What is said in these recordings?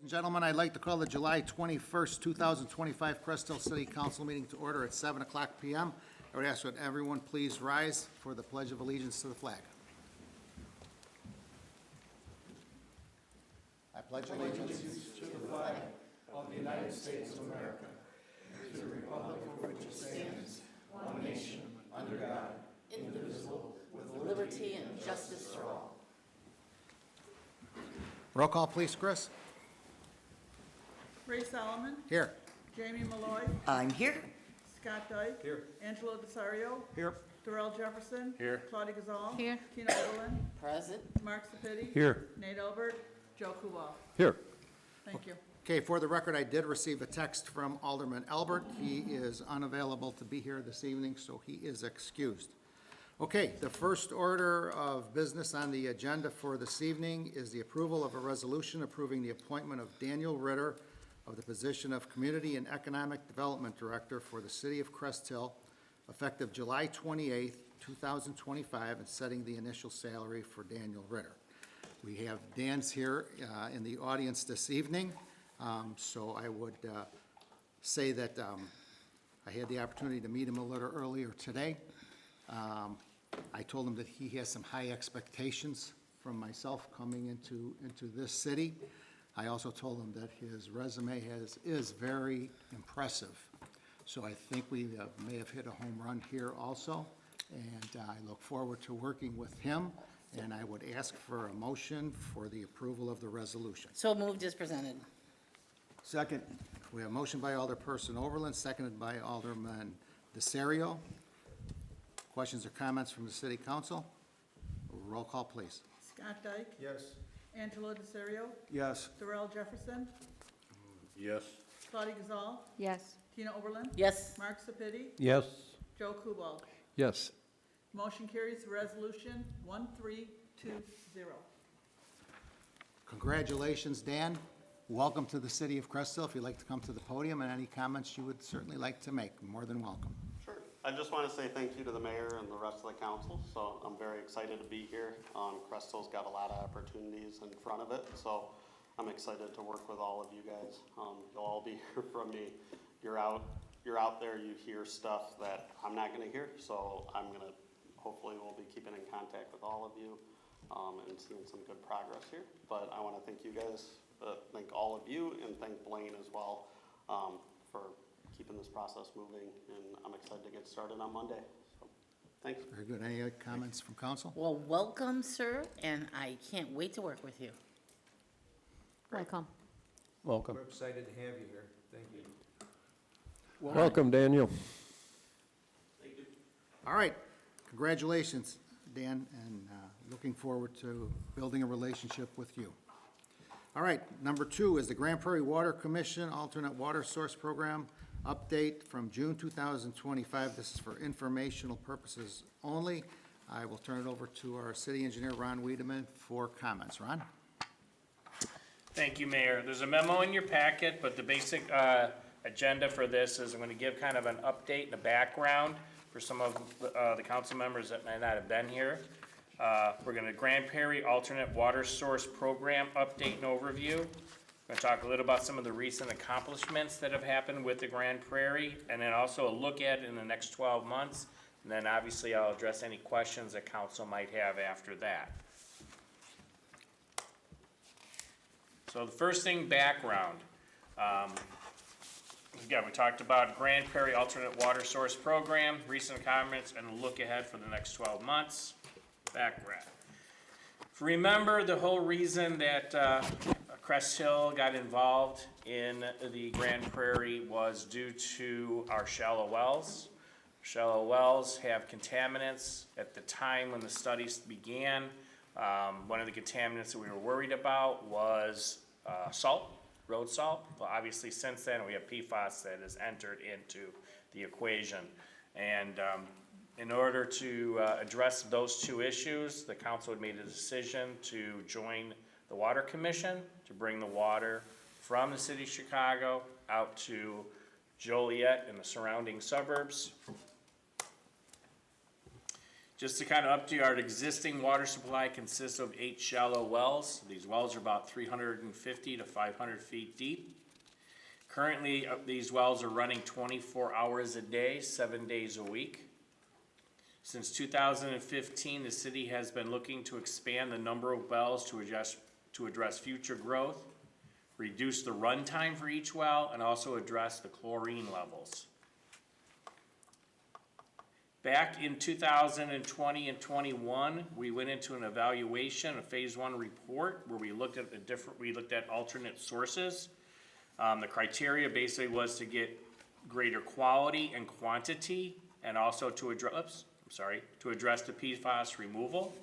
and gentlemen, I'd like to call the July 21st, 2025 Crest Hill City Council meeting to order at 7 o'clock p.m. I would ask that everyone please rise for the Pledge of Allegiance to the flag. I pledge allegiance to the flag of the United States of America, and to the republic for which it stands, one nation, under God, indivisible, with liberty and justice for all. Roll call, please, Chris. Ray Solomon, Here. Jamie Malloy, I'm here. Scott Dyke. Here. Angelo DeSario, Here. Darrell Jefferson. Here. Claudia Gazal. Here. Tina Oberlin, Present. Mark Sepiti. Here. Nate Albert, Joe Kubal. Here. Thank you. Okay, for the record, I did receive a text from Alderman Albert. He is unavailable to be here this evening, so he is excused. Okay, the first order of business on the agenda for this evening is the approval of a resolution approving the appointment of Daniel Ritter of the position of Community and Economic Development Director for the City of Crest Hill, effective July 28th, 2025, and setting the initial salary for Daniel Ritter. We have Dan's here in the audience this evening, so I would say that I had the opportunity to meet him a little earlier today. I told him that he has some high expectations from myself coming into this city. I also told him that his resume is very impressive. So I think we may have hit a home run here also, and I look forward to working with him. And I would ask for a motion for the approval of the resolution. So moved as presented. Second. We have a motion by Alderperson Overland, seconded by Alderman DeSario. Questions or comments from the City Council? Roll call, please. Scott Dyke. Yes. Angelo DeSario, Yes. Darrell Jefferson, Yes. Claudia Gazal, Yes. Tina Oberlin. Yes. Mark Sepiti, Yes. Joe Kubal. Yes. Motion carries, resolution 1320. Congratulations, Dan. Welcome to the City of Crest Hill. If you'd like to come to the podium and any comments you would certainly like to make, more than welcome. Sure. I just want to say thank you to the mayor and the rest of the council. So I'm very excited to be here. Crest Hill's got a lot of opportunities in front of it. So I'm excited to work with all of you guys. You'll all be here from me. You're out there, you hear stuff that I'm not going to hear. So hopefully we'll be keeping in contact with all of you and seeing some good progress here. But I want to thank you guys, thank all of you, and thank Blaine as well for keeping this process moving, and I'm excited to get started on Monday. So, thanks. Very good. Any other comments from council? Well, welcome, sir, and I can't wait to work with you. Welcome. Welcome. We're excited to have you here. Thank you. Welcome, Daniel. All right. Congratulations, Dan, and looking forward to building a relationship with you. All right, number 2 is the Grand Prairie Water Commission Alternate Water Source Program update from June 2025. This is for informational purposes only. I will turn it over to our city engineer, Ron Wiedemann, for comments. Ron? Thank you, Mayor. There's a memo in your packet, but the basic agenda for this is I'm going to give kind of an update and a background for some of the council members that might not have been here. We're going to Grand Prairie Alternate Water Source Program update and overview. We're going to talk a little about some of the recent accomplishments that have happened with the Grand Prairie, and then also a look at it in the next 12 months. And then obviously I'll address any questions that council might have after that. So the first thing, background. Again, we talked about Grand Prairie Alternate Water Source Program, recent accomplishments, and a look ahead for the next 12 months. Background. If you remember, the whole reason that Crest Hill got involved in the Grand Prairie was due to our shallow wells. Shallow wells have contaminants. At the time when the studies began, one of the contaminants that we were worried about was salt, road salt. Well, obviously since then we have PFAS that has entered into the equation. And in order to address those two issues, the council had made a decision to join the Water Commission to bring the water from the city of Chicago out to Joliet and the surrounding suburbs. Just to kind of update, our existing water supply consists of 8 shallow wells. These wells are about 350 to 500 feet deep. Currently, these wells are running 24 hours a day, 7 days a week. Since 2015, the city has been looking to expand the number of wells to address future growth, reduce the runtime for each well, and also address the chlorine levels. Back in 2020 and 21, we went into an evaluation, a phase 1 report, where we looked at alternate sources. The criteria basically was to get greater quality and quantity, and also to address the PFAS removal.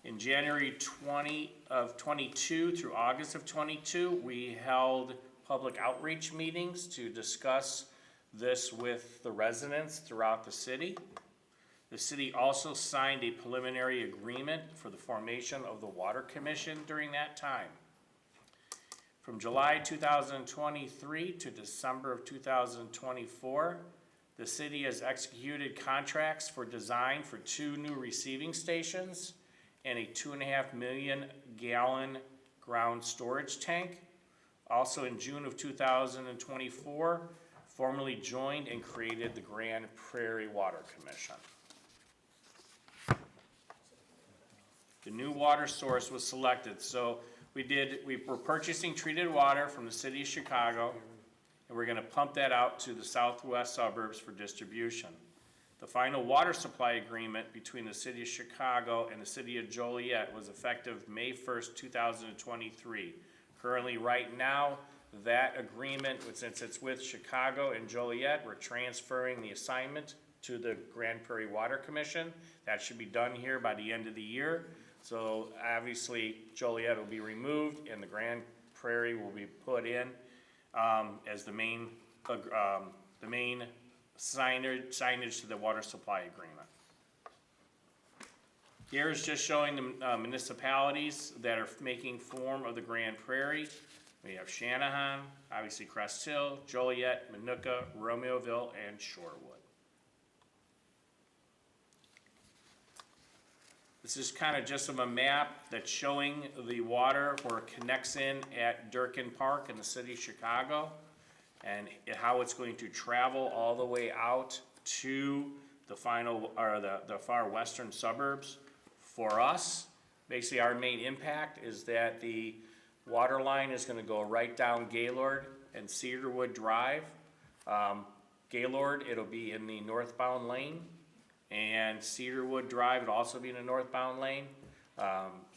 In January 22 through August of 22, we held public outreach meetings to discuss this with the residents throughout the city. The city also signed a preliminary agreement for the formation of the Water Commission during that time. From July 2023 to December of 2024, the city has executed contracts for design for 2 new receiving stations and a 2.5 million gallon ground storage tank. Also in June of 2024, formally joined and created the Grand Prairie Water Commission. The new water source was selected, so we were purchasing treated water from the city of Chicago, and we're gonna pump that out to the southwest suburbs for distribution. The final water supply agreement between the city of Chicago and the city of Joliet was effective May 1st, 2023. Currently, right now, that agreement, since it's with Chicago and Joliet, we're transferring the assignment to the Grand Prairie Water Commission. That should be done here by the end of the year. So obviously Joliet will be removed and the Grand Prairie will be put in as the main signage to the water supply agreement. Here's just showing the municipalities that are making form of the Grand Prairie. We have Shanahan, obviously Crest Hill, Joliet, Manuka, Romeoville, and Shorewood. This is kind of just a map that's showing the water where it connects in at Durkin Park in the city of Chicago, and how it's going to travel all the way out to the far western suburbs. For us, basically our main impact is that the water line is gonna go right down Gaylord and Cedarwood Drive. Gaylord, it'll be in the northbound lane, and Cedarwood Drive will also be in the northbound lane.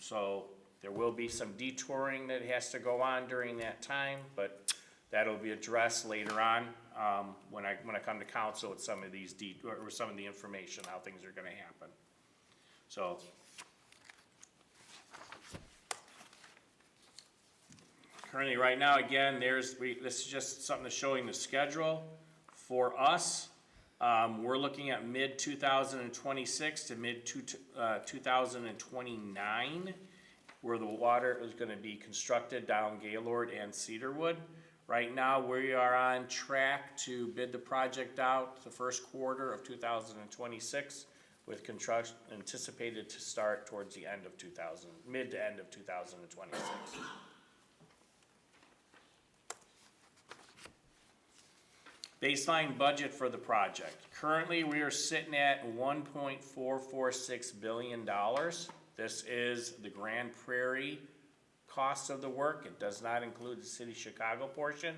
So there will be some detouring that has to go on during that time, but that'll be addressed later on, when I come to council with some of these or some of the information, how things are gonna happen. So. Currently, right now, again, this is just something that's showing the schedule. For us, we're looking at mid-2026 to mid-2029, where the water is gonna be constructed down Gaylord and Cedarwood. Right now, we are on track to bid the project out the first quarter of 2026, with construction anticipated to start towards the end of mid to end of 2026. Baseline budget for the project. Currently, we are sitting at $1.446 billion. This is the Grand Prairie cost of the work. It does not include the City of Chicago portion.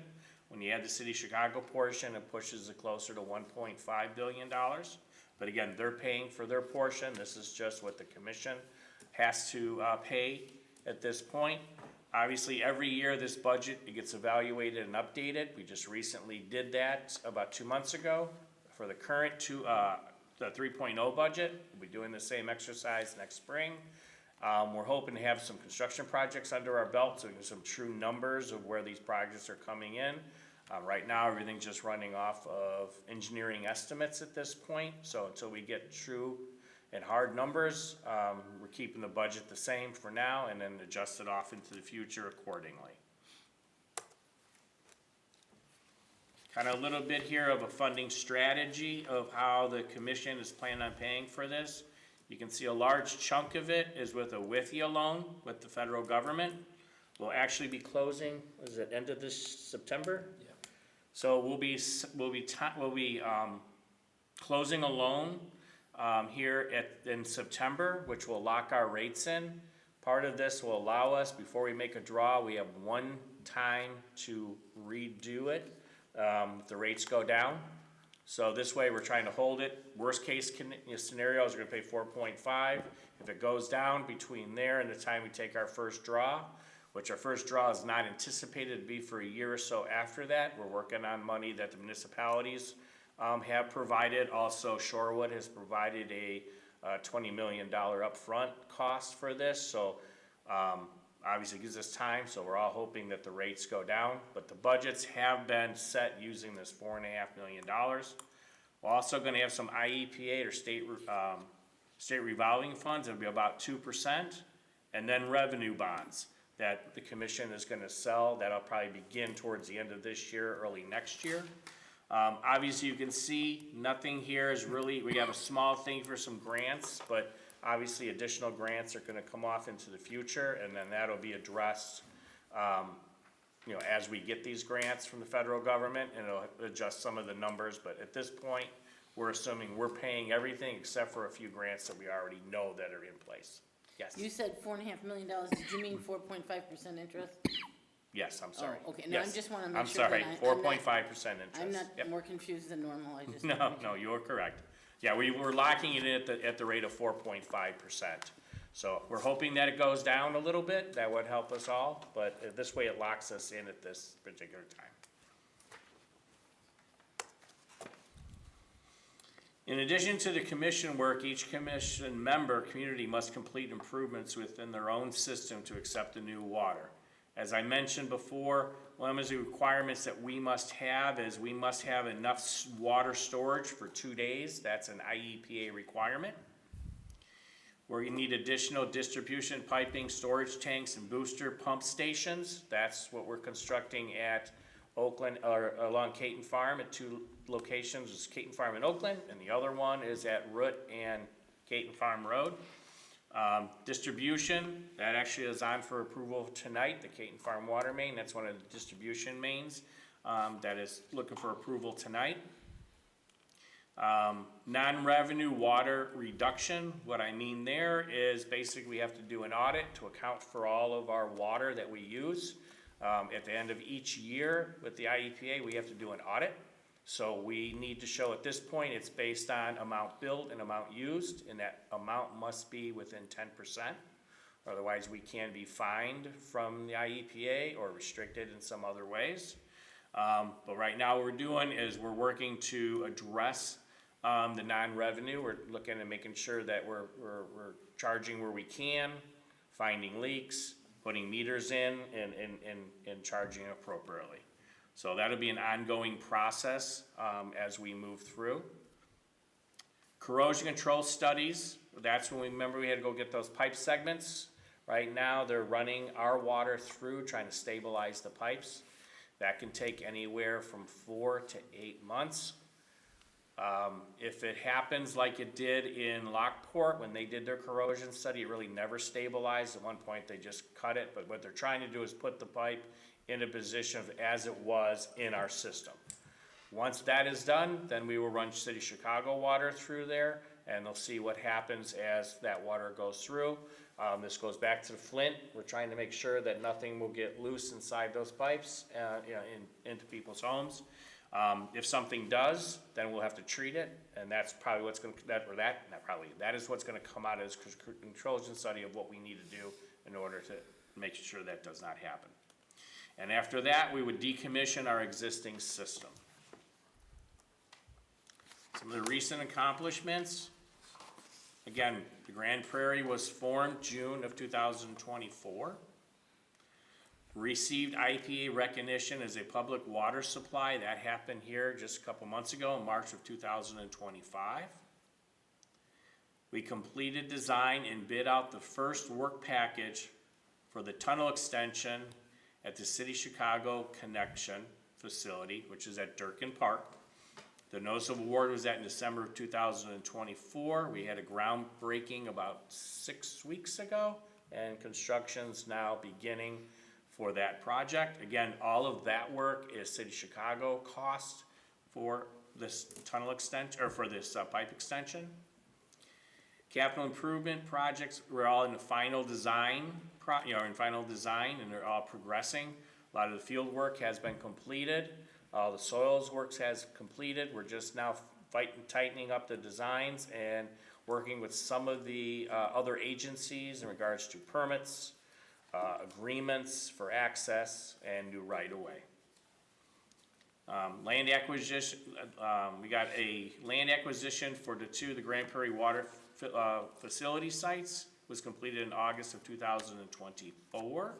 When you add the City of Chicago portion, it pushes it closer to $1.5 billion. But again, they're paying for their portion. This is just what the commission has to pay at this point. Obviously, every year this budget, it gets evaluated and updated. We just recently did that about 2 months ago. For the current the 3.0 budget, we'll be doing the same exercise next spring. We're hoping to have some construction projects under our belt, so we get some true numbers of where these projects are coming in. Right now, everything's just running off of engineering estimates at this point. So until we get true and hard numbers, we're keeping the budget the same for now and then adjust it off into the future accordingly. Kind of a little bit here of a funding strategy of how the commission is planning on paying for this. You can see a large chunk of it is with a WIFIA loan with the federal government. We'll actually be closing, is it end of this September? Yeah. So we'll be closing a loan here in September, which will lock our rates in. Part of this will allow us, before we make a draw, we have one time to redo it. The rates go down. So this way, we're trying to hold it. Worst case scenario is we're gonna pay 4.5. If it goes down between there and the time we take our first draw, which our first draw is not anticipated to be for a year or so after that, we're working on money that the municipalities have provided. Also, Shorewood has provided a $20 million upfront cost for this. So obviously it gives us time, so we're all hoping that the rates go down, but the budgets have been set using this $4.5 million. We're also gonna have some IEPA or state revolving funds, it'll be about 2%, and then revenue bonds that the commission is gonna sell, that'll probably begin towards the end of this year, early next year. Obviously you can see, nothing here is really, we have a small thing for some grants, but obviously, additional grants are gonna come off into the future, and then that'll be addressed, as we get these grants from the federal government, and it'll adjust some of the numbers, but at this point, we're assuming we're paying everything except for a few grants that we already know that are in place. Yes, You said $4.5 million, did you mean 4.5% interest? yes, I'm sorry. Oh, okay, no, I Yes. just wanna I'm make sure that sorry, I'm not- 4.5% interest. I'm not Yep. more confused than normal, I just. No, you're correct. Yeah, we were locking it in at the rate of 4.5%. So we're hoping that it goes down a little bit, that would help us all, but this way it locks us in at this particular time. In addition to the commission work, each commission member community must complete improvements within their own system to accept the new water. As I mentioned before, one of the requirements that we must have is we must have enough water storage for 2 days. That's an IEPA requirement. Where you need additional distribution piping, storage tanks, and booster pump stations. That's what we're constructing at Oakland, or along Caton Farm at 2 locations. It's Caton Farm in Oakland, and the other one is at Root and Caton Farm Road. Distribution, that actually is on for approval tonight, the Caton Farm water main, that's one of the distribution mains, that is looking for approval tonight. Non-revenue water reduction, what I mean there is basically we have to do an audit to account for all of our water that we use. At the end of each year with the IEPA, we have to do an audit. So we need to show at this point, it's based on amount billed and amount used, and that amount must be within 10%. Otherwise, we can be fined from the IEPA or restricted in some other ways. But right now what we're doing is we're working to address the non-revenue. We're looking at making sure that we're charging where we can, finding leaks, putting meters in, and charging appropriately. So that'll be an ongoing process as we move through. Corrosion control studies, that's when we had to go get those pipe segments. Right now, they're running our water through, trying to stabilize the pipes. That can take anywhere from 4 to 8 months. If it happens like it did in Lockport, when they did their corrosion study, it really never stabilized. At one point, they just cut it, but what they're trying to do is put the pipe in a position of as it was in our system. Once that is done, then we will run City Chicago water through there, and they'll see what happens as that water goes through. This goes back to the Flint. We're trying to make sure that nothing will get loose inside those pipes, into people's homes. If something does, then we'll have to treat it, and that's probably what's going to, that is what's going to come out as corrosion study of what we need to do in order to make sure that does not happen. And after that, we would decommission our existing system. Some of the recent accomplishments. Again, the Grand Prairie was formed June of 2024. Received IPA recognition as a public water supply. That happened here just a couple months ago in March of 2025. We completed design and bid out the first work package for the tunnel extension at the City Chicago connection facility, which is at Durkin Park. The notice of award was in December of 2024. We had a groundbreaking about 6 weeks ago, and construction's now beginning for that project. Again, all of that work is City of Chicago cost for this tunnel extension, or for this pipe extension. Capital improvement projects, we're all in the final design, in final design, and they're all progressing. A lot of the field work has been completed. All the soils works has completed. We're just now tightening up the designs and working with some of the other agencies in regards to permits, agreements for access, and new right-of-way. Land acquisition, we got a land acquisition for the Grand Prairie water facility sites, was completed in August of 2024.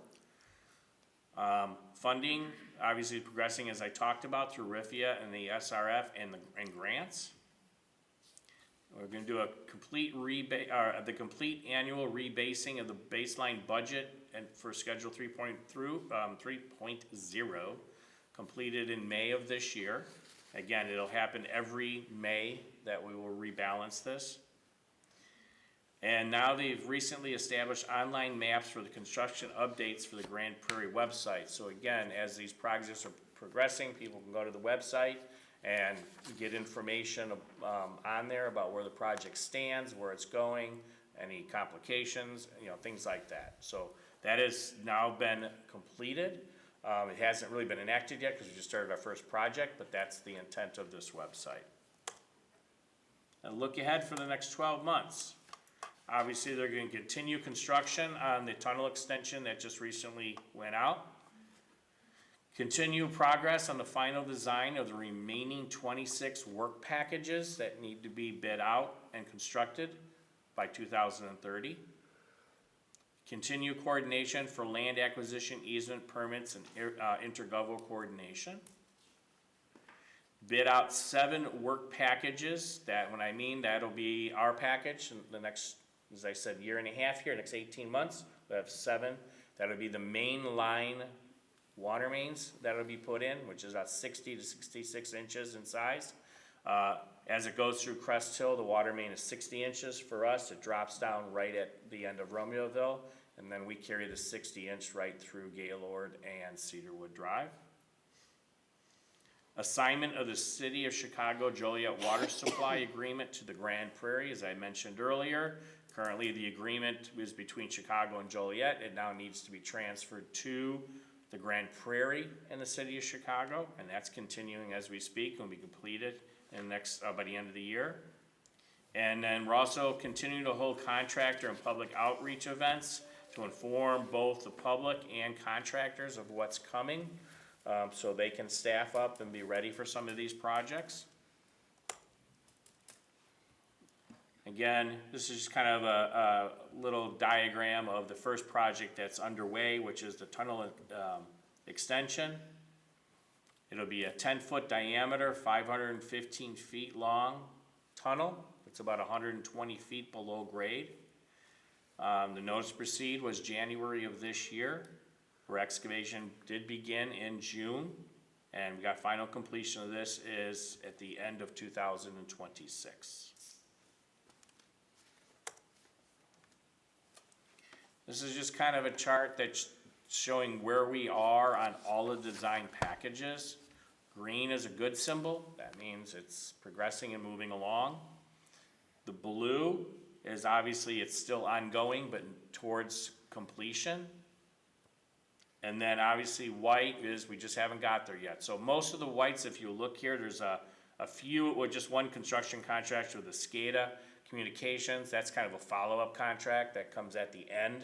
Funding, obviously progressing as I talked about through RIFIA and the SRF and grants. We're gonna do a complete the complete annual rebasing of the baseline budget and for Schedule 3.0, completed in May of this year. Again, it'll happen every May that we will rebalance this. And now they've recently established online maps for the construction updates for the Grand Prairie website. So again, as these projects are progressing, people can go to the website and get information on there about where the project stands, where it's going, any complications, things like that. So that has now been completed. It hasn't really been enacted yet because we just started our first project, but that's the intent of this website. And look ahead for the next 12 months. Obviously, they're going to continue construction on the tunnel extension that just recently went out. Continue progress on the final design of the remaining 26 work packages that need to be bid out and constructed by 2030. Continue coordination for land acquisition, easement permits, and intergovernmental coordination. Bid out 7 work packages. That, when I mean, that'll be our package in the next, as I said, year and a half here, next 18 months. We have 7. That'll be the main line water mains that'll be put in, which is about 60 to 66 inches in size. As it goes through Crest Hill, the water main is 60 inches for us. It drops down right at the end of Romeoville, and then we carry the 60-inch right through Gaylord and Cedarwood Drive. Assignment of the City of Chicago Joliet Water Supply Agreement to the Grand Prairie, as I mentioned earlier. Currently, the agreement is between Chicago and Joliet. It now needs to be transferred to the Grand Prairie and the City of Chicago, and that's continuing as we speak and will be completed in the next, by the end of the year. And then we're also continuing to hold contractor and public outreach events to inform both the public and contractors of what's coming, so they can staff up and be ready for some of these projects. Again, this is just kind of a little diagram of the first project that's underway, which is the tunnel extension. It'll be a 10-foot diameter, 515 feet long tunnel. It's about 120 feet below grade. The notice to proceed was January of this year, where excavation did begin in June, and we got final completion of this is at the end of 2026. This is just kind of a chart that's showing where we are on all the design packages. Green is a good symbol. That means it's progressing and moving along. The blue is obviously it's still ongoing, but towards completion. And then obviously white is we just haven't got there yet. So most of the whites, if you look here, there's a few with just one construction contract with the SCADA Communications. That's kind of a follow-up contract that comes at the end.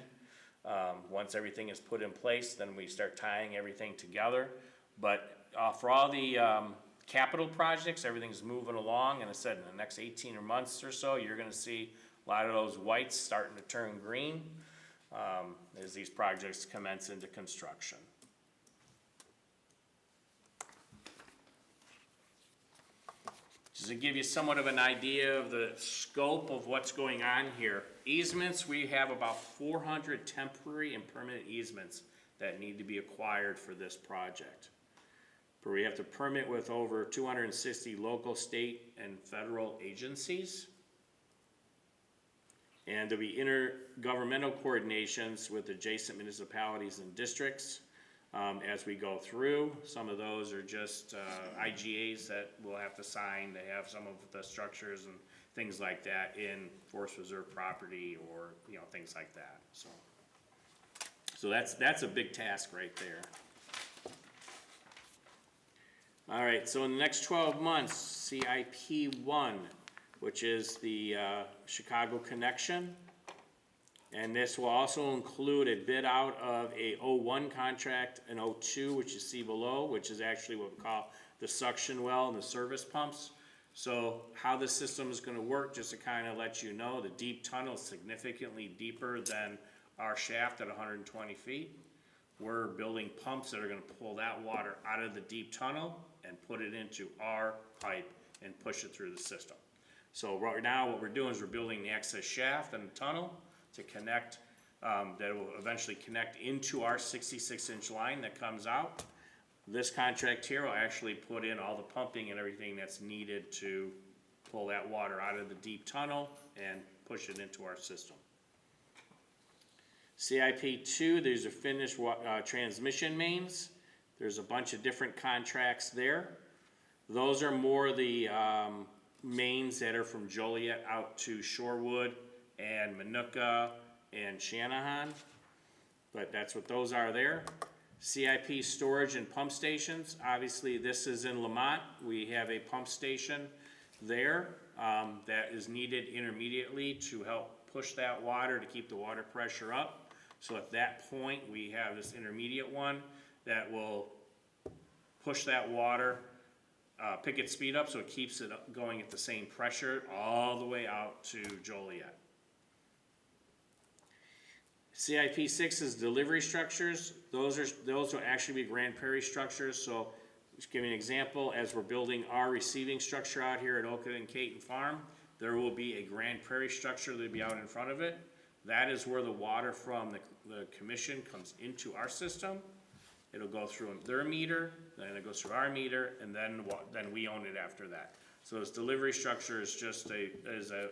Once everything is put in place, then we start tying everything together. But for all the capital projects, everything's moving along. And I said in the next 18 months or so, you're gonna see a lot of those whites starting to turn green as these projects commence into construction. Just to give you somewhat of an idea of the scope of what's going on here. Easements, we have about 400 temporary and permanent easements that need to be acquired for this project. where we have to permit with over 260 local, state, and federal agencies. And there'll be intergovernmental coordinations with adjacent municipalities and districts as we go through. Some of those are just IGAs that we'll have to sign. They have some of the structures and things like that in forest reserve property or, you know, things like that. So that's a big task right there. All right, so in the next 12 months, CIP 1, which is the Chicago connection. And this will also include a bid out of a 01 contract, an 02, which you see below, which is actually what we call the suction well and the service pumps. So how the system is gonna work, just to kind of let you know, the deep tunnel is significantly deeper than our shaft at 120 feet. We're building pumps that are gonna pull that water out of the deep tunnel and put it into our pipe and push it through the system. So right now, what we're doing is we're building the access shaft and the tunnel to connect, that will eventually connect into our 66-inch line that comes out. This contract here will actually put in all the pumping and everything that's needed to pull that water out of the deep tunnel and push it into our system. CIP 2, there's a finished transmission mains. There's a bunch of different contracts there. Those are more the mains that are from Joliet out to Shorewood and Manuka and Shanahan. But that's what those are there. CIP storage and pump stations. Obviously, this is in Lamont. We have a pump station there that is needed intermediately to help push that water to keep the water pressure up. So at that point, we have this intermediate one that will push that water, pick its speed up so it keeps it going at the same pressure all the way out to Joliet. CIP 6 is delivery structures. Those will actually be Grand Prairie structures. So just give you an example, as we're building our receiving structure out here at Oakland and Caton Farm, there will be a Grand Prairie structure that'll be out in front of it. That is where the water from the commission comes into our system. It'll go through their meter, then it goes through our meter, and then we own it after that. So this delivery structure is just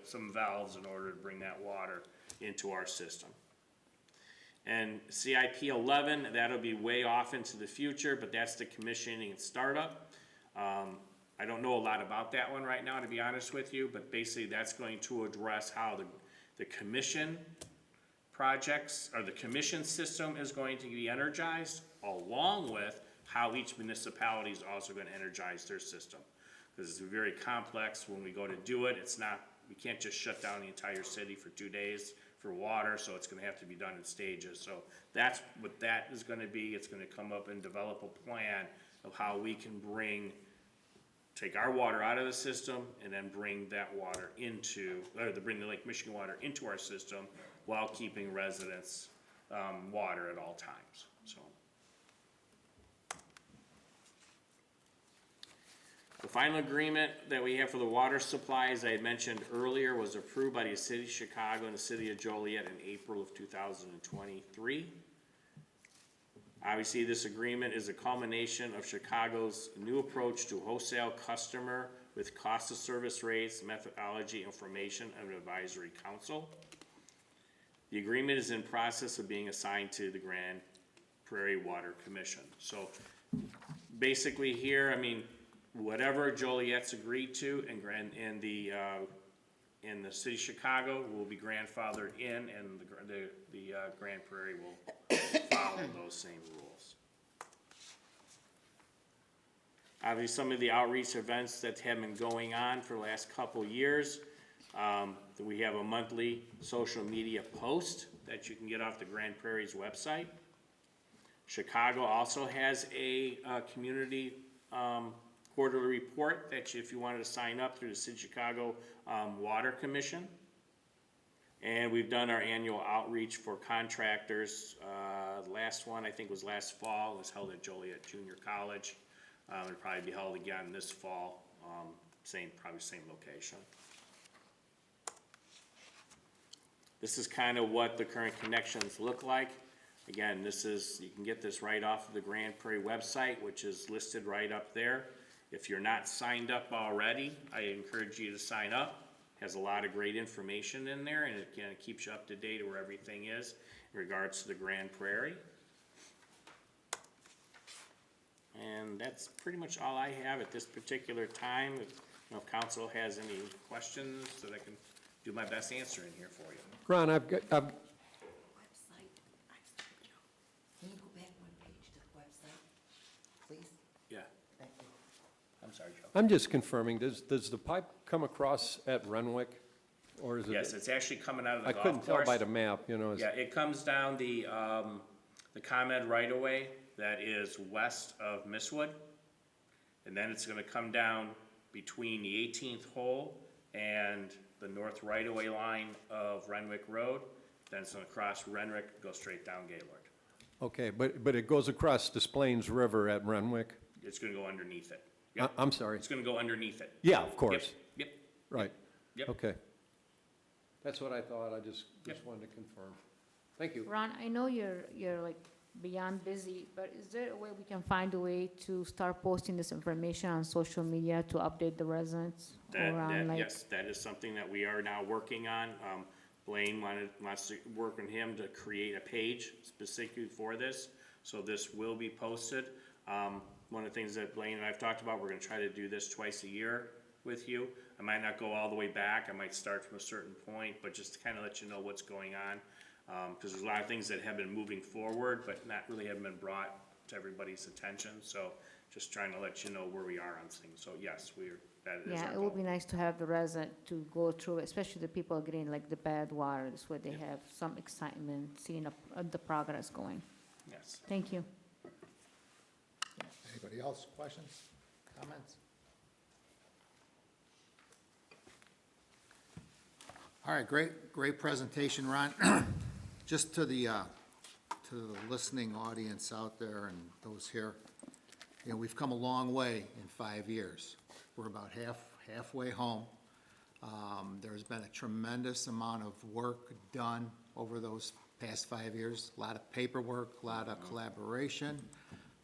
some valves in order to bring that water into our system. And CIP 11, that'll be way off into the future, but that's the commissioning and startup. I don't know a lot about that one right now, to be honest with you, but basically that's going to address how the commission projects, or the commission system is going to be energized, along with how each municipality is also gonna energize their system. Because it's very complex when we go to do it. We can't just shut down the entire city for 2 days for water, so it's gonna have to be done in stages. So that's what that is gonna be. It's gonna come up and develop a plan of how we can take our water out of the system and then bring that water bring the Lake Michigan water into our system while keeping residents' water at all times, so. The final agreement that we have for the water supply, as I had mentioned earlier, was approved by the City of Chicago and the City of Joliet in April of 2023. Obviously, this agreement is a culmination of Chicago's new approach to wholesale customer with cost of service rates, methodology, information, and advisory council. The agreement is in process of being assigned to the Grand Prairie Water Commission. So basically here, I mean, whatever Joliet's agreed to and the City of Chicago will be grandfathered in, and the Grand Prairie will follow those same rules. Obviously, some of the outreach events that have been going on for the last couple years, we have a monthly social media post that you can get off the Grand Prairie's website. Chicago also has a community quarterly report that if you wanted to sign up through the City of Chicago Water Commission. And we've done our annual outreach for contractors. The last one, I think, was last fall. It was held at Joliet Junior College. It'll probably be held again this fall, probably same location. This is kind of what the current connections look like. Again, you can get this right off of the Grand Prairie website, which is listed right up there. If you're not signed up already, I encourage you to sign up. Has a lot of great information in there, and it kind of keeps you up to date where everything is in regards to the Grand Prairie. And that's pretty much all I have at this particular time. If council has any questions, that I can do my best answering here for you. Ron, Website, I'm sorry, Joe. Can you go back one page to the website, please? Yeah, Thank you. I'm sorry, Joe. I'm just confirming, does the pipe come across at Renwick? Or is it? Yes, it's actually coming out of the I golf couldn't tell course. by the map, you know. Yeah, it comes down the ComEd right-of-way that is west of Misswood. And then it's gonna come down between the 18th hole and the north right-of-way line of Renwick Road. Then it's gonna cross Renwick, go straight down Gaylord. Okay, but it goes across Des Plaines River at Renwick? It's gonna go underneath it. Yep. I'm sorry. It's gonna go underneath it. Yeah, of course. Yep, Right. yep. Okay. That's what I thought, I just Yep. wanted to confirm. Thank you. Ron, I know you're like beyond busy, but is there a way we can find a way to start posting this information on social media to update the residents? around, like- Yes, that is something that we are now working on. Blaine wants to work with him to create a page specifically for this, so this will be posted. One of the things that Blaine and I've talked about, we're gonna try to do this twice a year with you. I might not go all the way back, I might start from a certain point, but just to kinda let you know what's going on. Cause there's a lot of things that have been moving forward, but not really haven't been brought to everybody's attention, so just trying to let you know where we are on things. So yes, that is our Yeah, it goal. would be nice to have the resident to go through, especially the people getting like the bad water, this way they have some excitement, seeing the progress going. Yes. Thank you. Anybody else, questions, comments? All right, great presentation, Ron. Just to the listening audience out there and those here, you know, we've come a long way in 5 years. We're about halfway home. There's been a tremendous amount of work done over those past 5 years. A lot of paperwork, a lot of collaboration,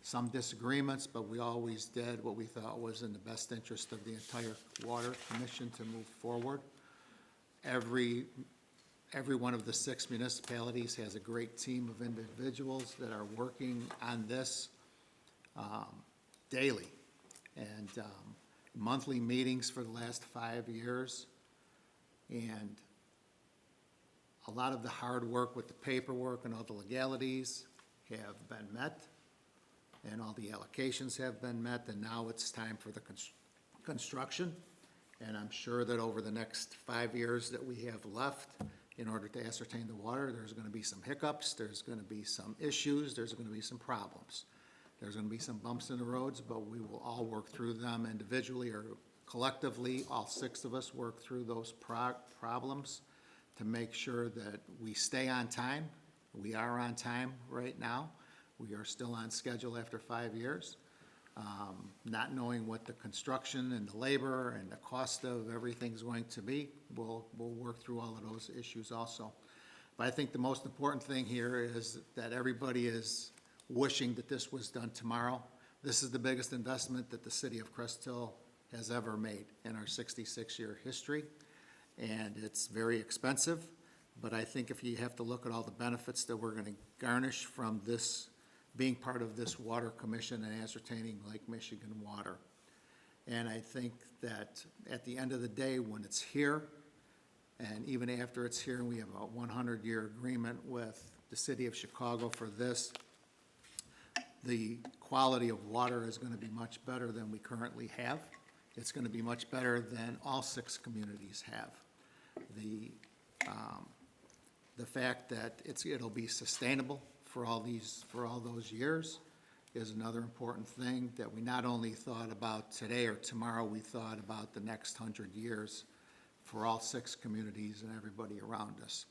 some disagreements, but we always did what we thought was in the best interest of the entire Water Commission to move forward. Every one of the 6 municipalities has a great team of individuals that are working on this daily. And monthly meetings for the last 5 years. And a lot of the hard work with the paperwork and all the legalities have been met. And all the allocations have been met, and now it's time for the construction. And I'm sure that over the next 5 years that we have left, in order to ascertain the water, there's gonna be some hiccups, there's gonna be some issues, there's gonna be some problems. There's gonna be some bumps in the roads, but we will all work through them individually or collectively. All 6 of us work through those problems to make sure that we stay on time. We are on time right now. We are still on schedule after 5 years. Not knowing what the construction and the labor and the cost of everything's going to be, we'll work through all of those issues also. But I think the most important thing here is that everybody is wishing that this was done tomorrow. This is the biggest investment that the city of Crest Hill has ever made in our 66-year history. And it's very expensive, but I think if you have to look at all the benefits that we're gonna garnish from this, being part of this water commission and ascertaining Lake Michigan water. And I think that at the end of the day, when it's here, and even after it's here, and we have a 100-year agreement with the city of Chicago for this, the quality of water is gonna be much better than we currently have. It's gonna be much better than all 6 communities have. The fact that it'll be sustainable for all those years is another important thing that we not only thought about today or tomorrow, we thought about the next 100 years for all 6 communities and everybody around us.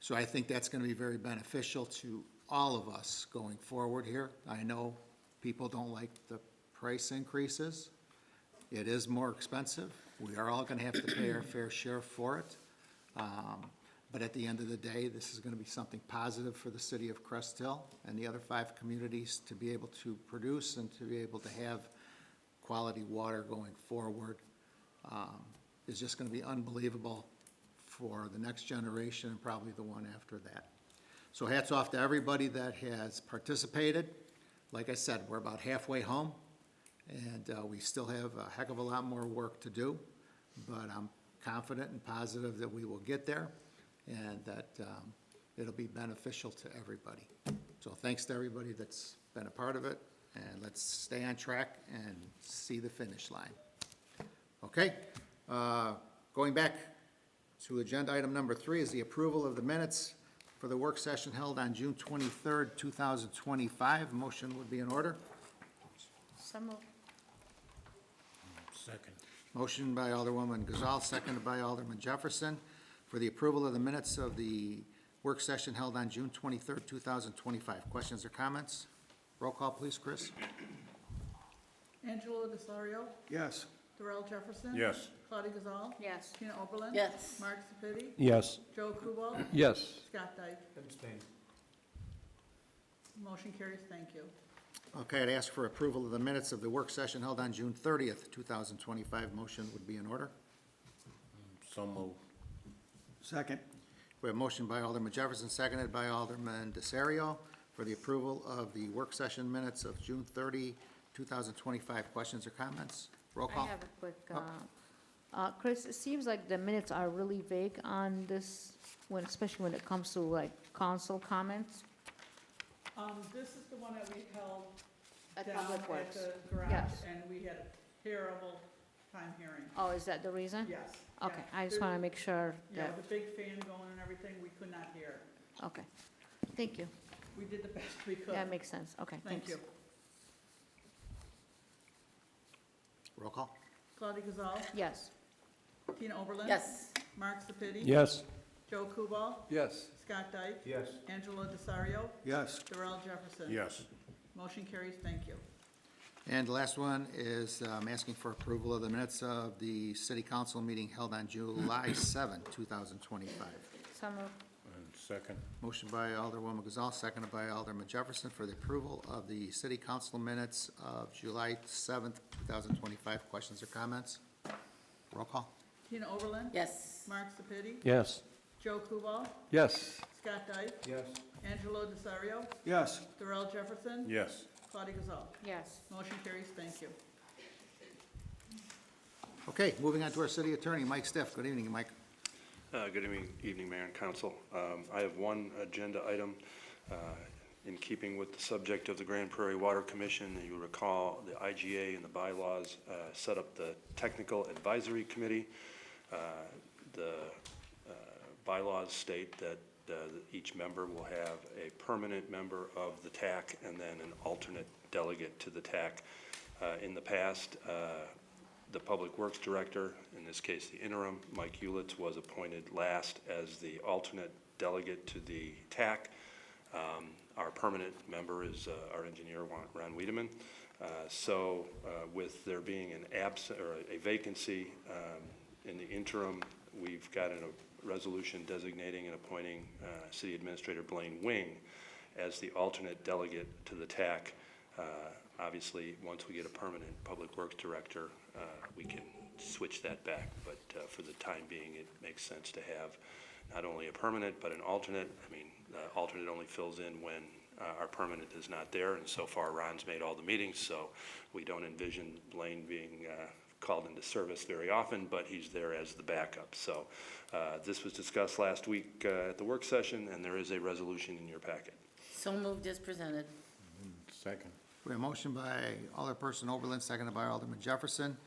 So I think that's gonna be very beneficial to all of us going forward here. I know people don't like the price increases. It is more expensive. We are all gonna have to pay our fair share for it. But at the end of the day, this is going to be something positive for the city of Crest Hill and the other 5 communities to be able to produce and to be able to have quality water going forward. Is just going to be unbelievable for the next generation and probably the one after that. So hats off to everybody that has participated. Like I said, we're about halfway home, and we still have a heck of a lot more work to do, but I'm confident and positive that we will get there and that it'll be beneficial to everybody. So thanks to everybody that's been a part of it, and let's stay on track and see the finish line. Okay, going back to agenda item number 3 is the approval of the minutes for the work session held on June 23rd, 2025. Motion would be in order. So moved. Motion by Alderwoman Gazal, seconded by Alderman Jefferson, for the approval of the minutes of the work session held on June 23rd, 2025. Questions or comments? Roll call, please, Chris. Angelo Desario, Yes. Darrell Jefferson. Yes. Claudia Gazal, Yes. Tina Oberlin. Yes. Mark Sepiti, Yes. Joe Kubal, Yes. Scott Dyke. Abstain. Motion carries, thank you. Okay, I'd ask for approval of the minutes of the work session held on June 30th, 2025. Motion would be in order. So moved. Second. We have motion by Alderman Jefferson, seconded by Alderman Desario, for the approval of the work session minutes of June 30, 2025. Questions or comments? Roll I call. have a quick, Chris, it seems like the minutes are really vague on this, especially when it comes to like council comments. This is the one that we held At down Public at Works. the garage, Yes. and we had a terrible time hearing. Oh, is that the reason? Yes. Okay, yeah. I just want to make sure Yeah, that, the big fan going and everything, we could not hear. okay. Thank you. We did the best we could. That makes sense. Okay, Thank thanks. you. Roll call. Claudia Gazal, Yes. Tina Oberlin. Yes. Mark Sepiti. Yes. Joe Kubal, Yes. Scott Dyke. Yes. Angelo Desario, Yes. Darrell Jefferson. Yes. Motion carries, thank you. And the last one is asking for approval of the minutes of the city council meeting held on July 7, 2025. So moved. Second. Motion by Alderwoman Gazal, seconded by Alderman Jefferson, for the approval of the city council minutes of July 7th, 2025. Questions or comments? Roll call. Tina Oberlin. Yes. Mark Sepiti. Yes. Joe Kubal, Yes. Scott Dyke. Yes. Angelo Desario, Yes. Darrell Jefferson. Yes. Claudia Gazal. Yes. Motion carries, thank you. Okay, moving on to our city attorney, Mike Stiff. Good evening, Mike. Good evening, Mayor and Council. I have one agenda item in keeping with the subject of the Grand Prairie Water Commission. You recall the IGA and the bylaws set up the Technical Advisory Committee. The bylaws state that each member will have a permanent member of the TAC and then an alternate delegate to the TAC. In the past, the Public Works Director, in this case the interim, Mike Ulitz, was appointed last as the alternate delegate to the TAC. Our permanent member is our engineer, Ron Wiedemann. So with there being an a vacancy in the interim, we've got a resolution designating and appointing City Administrator Blaine Wing as the alternate delegate to the TAC. Obviously, once we get a permanent Public Works Director, we can switch that back, but for the time being, it makes sense to have not only a permanent, but an alternate. I mean, the alternate only fills in when our permanent is not there, and so far Ron's made all the meetings, so we don't envision Blaine being called into service very often, but he's there as the backup. So this was discussed last week at the work session, and there is a resolution in your packet. So moved as presented. Second. We have a motion by Alderperson Oberlin, seconded by Alderman Jefferson,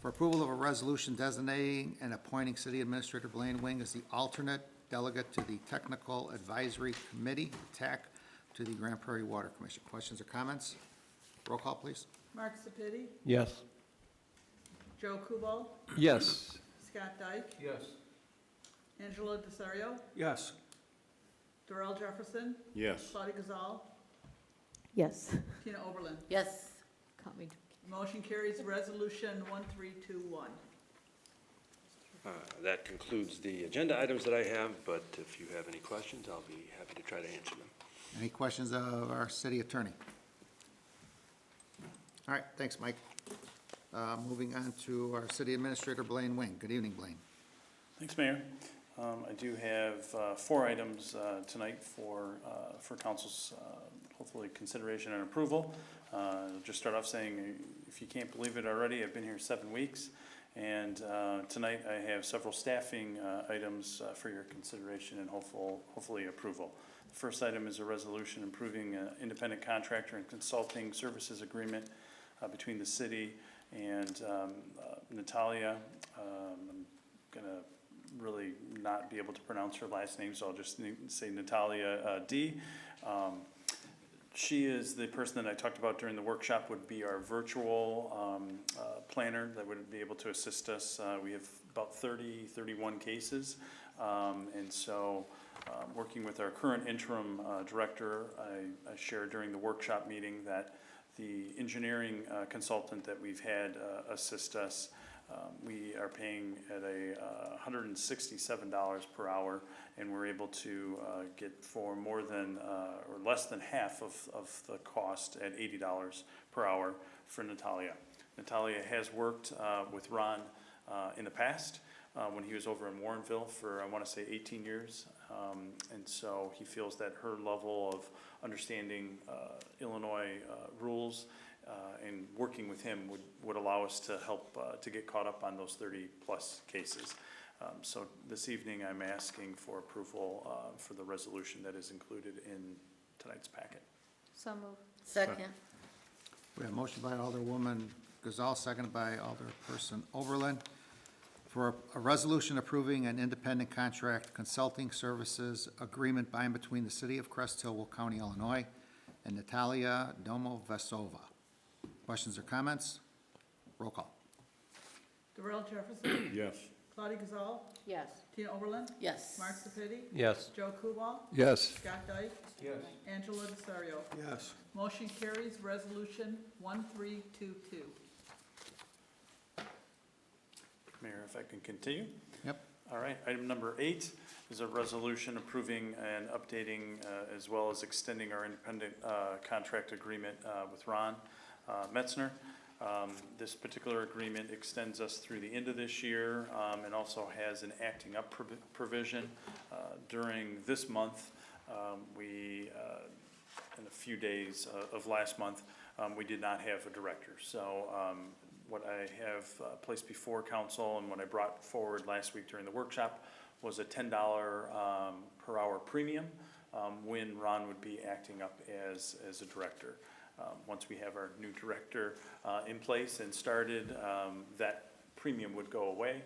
for approval of a resolution designating and appointing City Administrator Blaine Wing as the alternate delegate to the Technical Advisory Committee, TAC, to the Grand Prairie Water Commission. Questions or comments? Roll call, please. Mark Sepiti, Yes. Joe Kubal, Yes. Scott Dyke, Yes. Angelo Desario, Yes. Darrell Jefferson, Yes. Claudia Gazal, Yes. Tina Oberlin. Yes. Caught me. Motion carries, resolution 1321. That concludes the agenda items that I have, but if you have any questions, I'll be happy to try to answer them. Any questions of our city attorney? All right, thanks, Mike. Moving on to our city administrator, Blaine Wing. Good evening, Blaine. Thanks, Mayor. I do have 4 items tonight for council's hopefully consideration and approval. I'll just start off saying, if you can't believe it already, I've been here 7 weeks. And tonight I have several staffing items for your consideration and hopefully approval. The first item is a resolution approving an independent contractor and consulting services agreement between the city and Natalia. I'm gonna really not be able to pronounce her last name, so I'll just say Natalia D. She is the person that I talked about during the workshop, would be our virtual planner that would be able to assist us. We have about 31 cases. And so working with our current interim director, I shared during the workshop meeting that the engineering consultant that we've had assist us, we are paying at $167 per hour, and we're able to get for more than or less than half of the cost at $80 per hour for Natalia. Natalia has worked with Ron in the past when he was over in Warrenville for, I want to say, 18 years. And so he feels that her level of understanding Illinois rules and working with him would allow us to help to get caught up on those 30-plus cases. So this evening, I'm asking for approval for the resolution that is included in tonight's packet. So moved. Second. We have a motion by Alderwoman Gazal, seconded by Alderperson Oberlin, for a resolution approving an independent contract consulting services agreement by and between the City of Crest Hill, Will County, Illinois, and Natalia Domovesova. Questions or comments? Roll call. Darrell Jefferson, Yes. Claudia Gazal, Yes. Tina Oberlin, Yes. Mark Sepiti, Yes. Joe Kubal, Yes. Scott Dyke, Yes. Angela Desario. Yes. Motion carries. Resolution 1322. Mayor, if I can continue? Yep. All right, item number 8 is a resolution approving and updating as well as extending our independent contract agreement with Ron Metzner. This particular agreement extends us through the end of this year and also has an acting up provision. During this month, in a few days of last month, we did not have a director. So what I have placed before council and what I brought forward last week during the workshop was a $10 per hour premium when Ron would be acting up as a director. Once we have our new director in place and started, that premium would go away.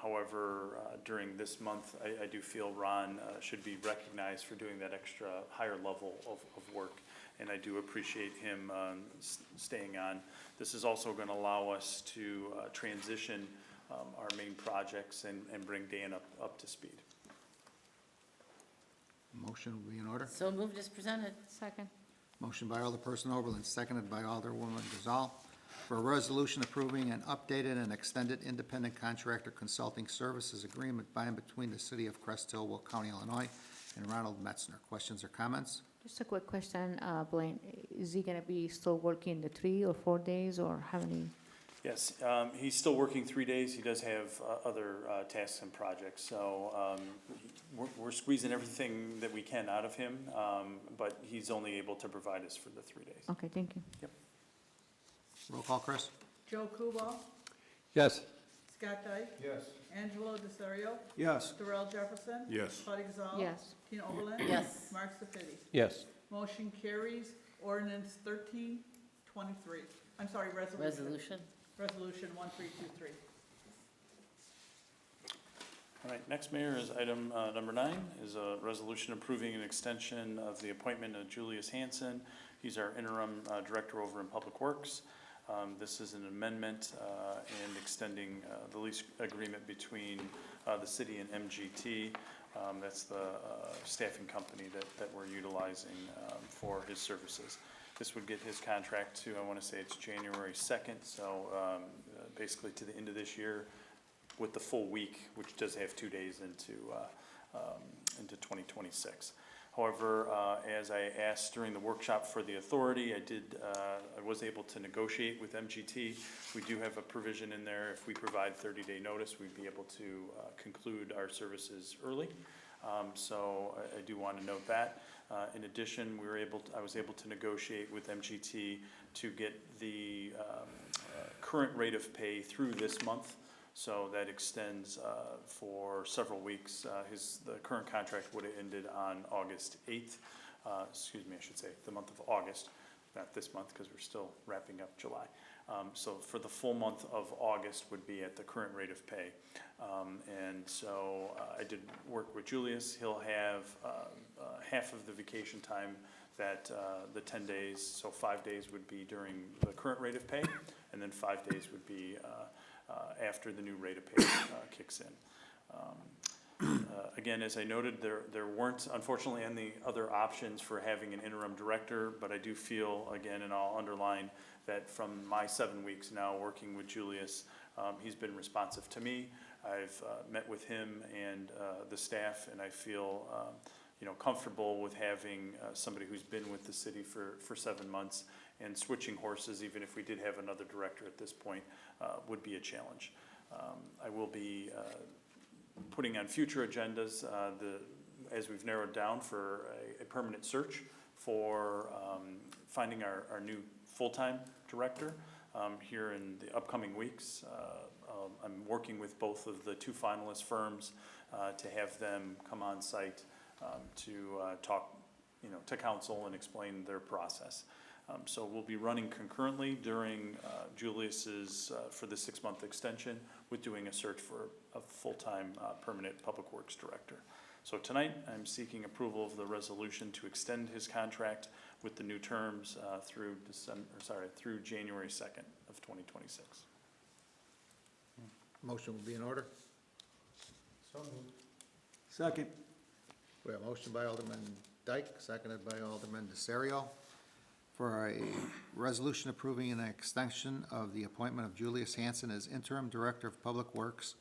However, during this month, I do feel Ron should be recognized for doing that extra higher level of work, and I do appreciate him staying on. This is also going to allow us to transition our main projects and bring Dan up to speed. Motion will be in order. So moved as presented. Second. Motion by Alderperson Oberlin, seconded by Alderwoman Gazal, for a resolution approving an updated and extended independent contractor consulting services agreement by and between the City of Crest Hill, Will County, Illinois, and Ronald Metzner. Questions or comments? Just a quick question, Blaine. Is he gonna be still working the 3 or 4 days, or how many? Yes, he's still working 3 days. He does have other tasks and projects, so we're squeezing everything that we can out of him, but he's only able to provide us for the 3 days. Okay, thank you. Roll call, Chris? Joe Kubal, Yes. Scott Dyke, Yes. Angelo Desario, Yes. Darrell Jefferson, Yes. Claudia Gazal. Yes. Tina Oberlin. Yes. Mark Sepiti. Yes. Motion carries. Ordinance 1323. I'm sorry, Resolution. Resolution 1323. All right, next, Mayor, is item number 9, is a resolution approving an extension of the appointment of Julius Hansen. He's our interim director over in Public Works. This is an amendment and extending the lease agreement between the city and MGT. That's the staffing company that we're utilizing for his services. This would get his contract to, I want to say it's January 2nd, so basically to the end of this year. with the full week, which does have 2 days into 2026. However, as I asked during the workshop for the authority, I was able to negotiate with MGT. We do have a provision in there, if we provide 30-day notice, we'd be able to conclude our services early. So I do want to note that. In addition, I was able to negotiate with MGT to get the current rate of pay through this month. So that extends for several weeks. The current contract would have ended on August 8th. Excuse me, I should say the month of August, not this month because we're still wrapping up July. So for the full month of August would be at the current rate of pay. And so I did work with Julius. He'll have half of the vacation time that the 10 days, so 5 days would be during the current rate of pay, and then 5 days would be after the new rate of pay kicks in. Again, as I noted, there weren't unfortunately any other options for having an interim director, but I do feel, again, and I'll underline, that from my 7 weeks now working with Julius, he's been responsive to me. I've met with him and the staff, and I feel comfortable with having somebody who's been with the city for 7 months, and switching horses, even if we did have another director at this point, would be a challenge. I will be putting on future agendas, as we've narrowed down for a permanent search for finding our new full-time director here in the upcoming weeks. I'm working with both of the 2 finalist firms to have them come on site to talk, to council and explain their process. So we'll be running concurrently during Julius's, for the 6-month extension, with doing a search for a full-time permanent public works director. So tonight, I'm seeking approval of the resolution to extend his contract with the new terms through January 2nd of 2026. Motion will be in order. So moved. Second. We have a motion by Alderman Dyke, seconded by Alderman Desario, for a resolution approving an extension of the appointment of Julius Hansen as interim director of public works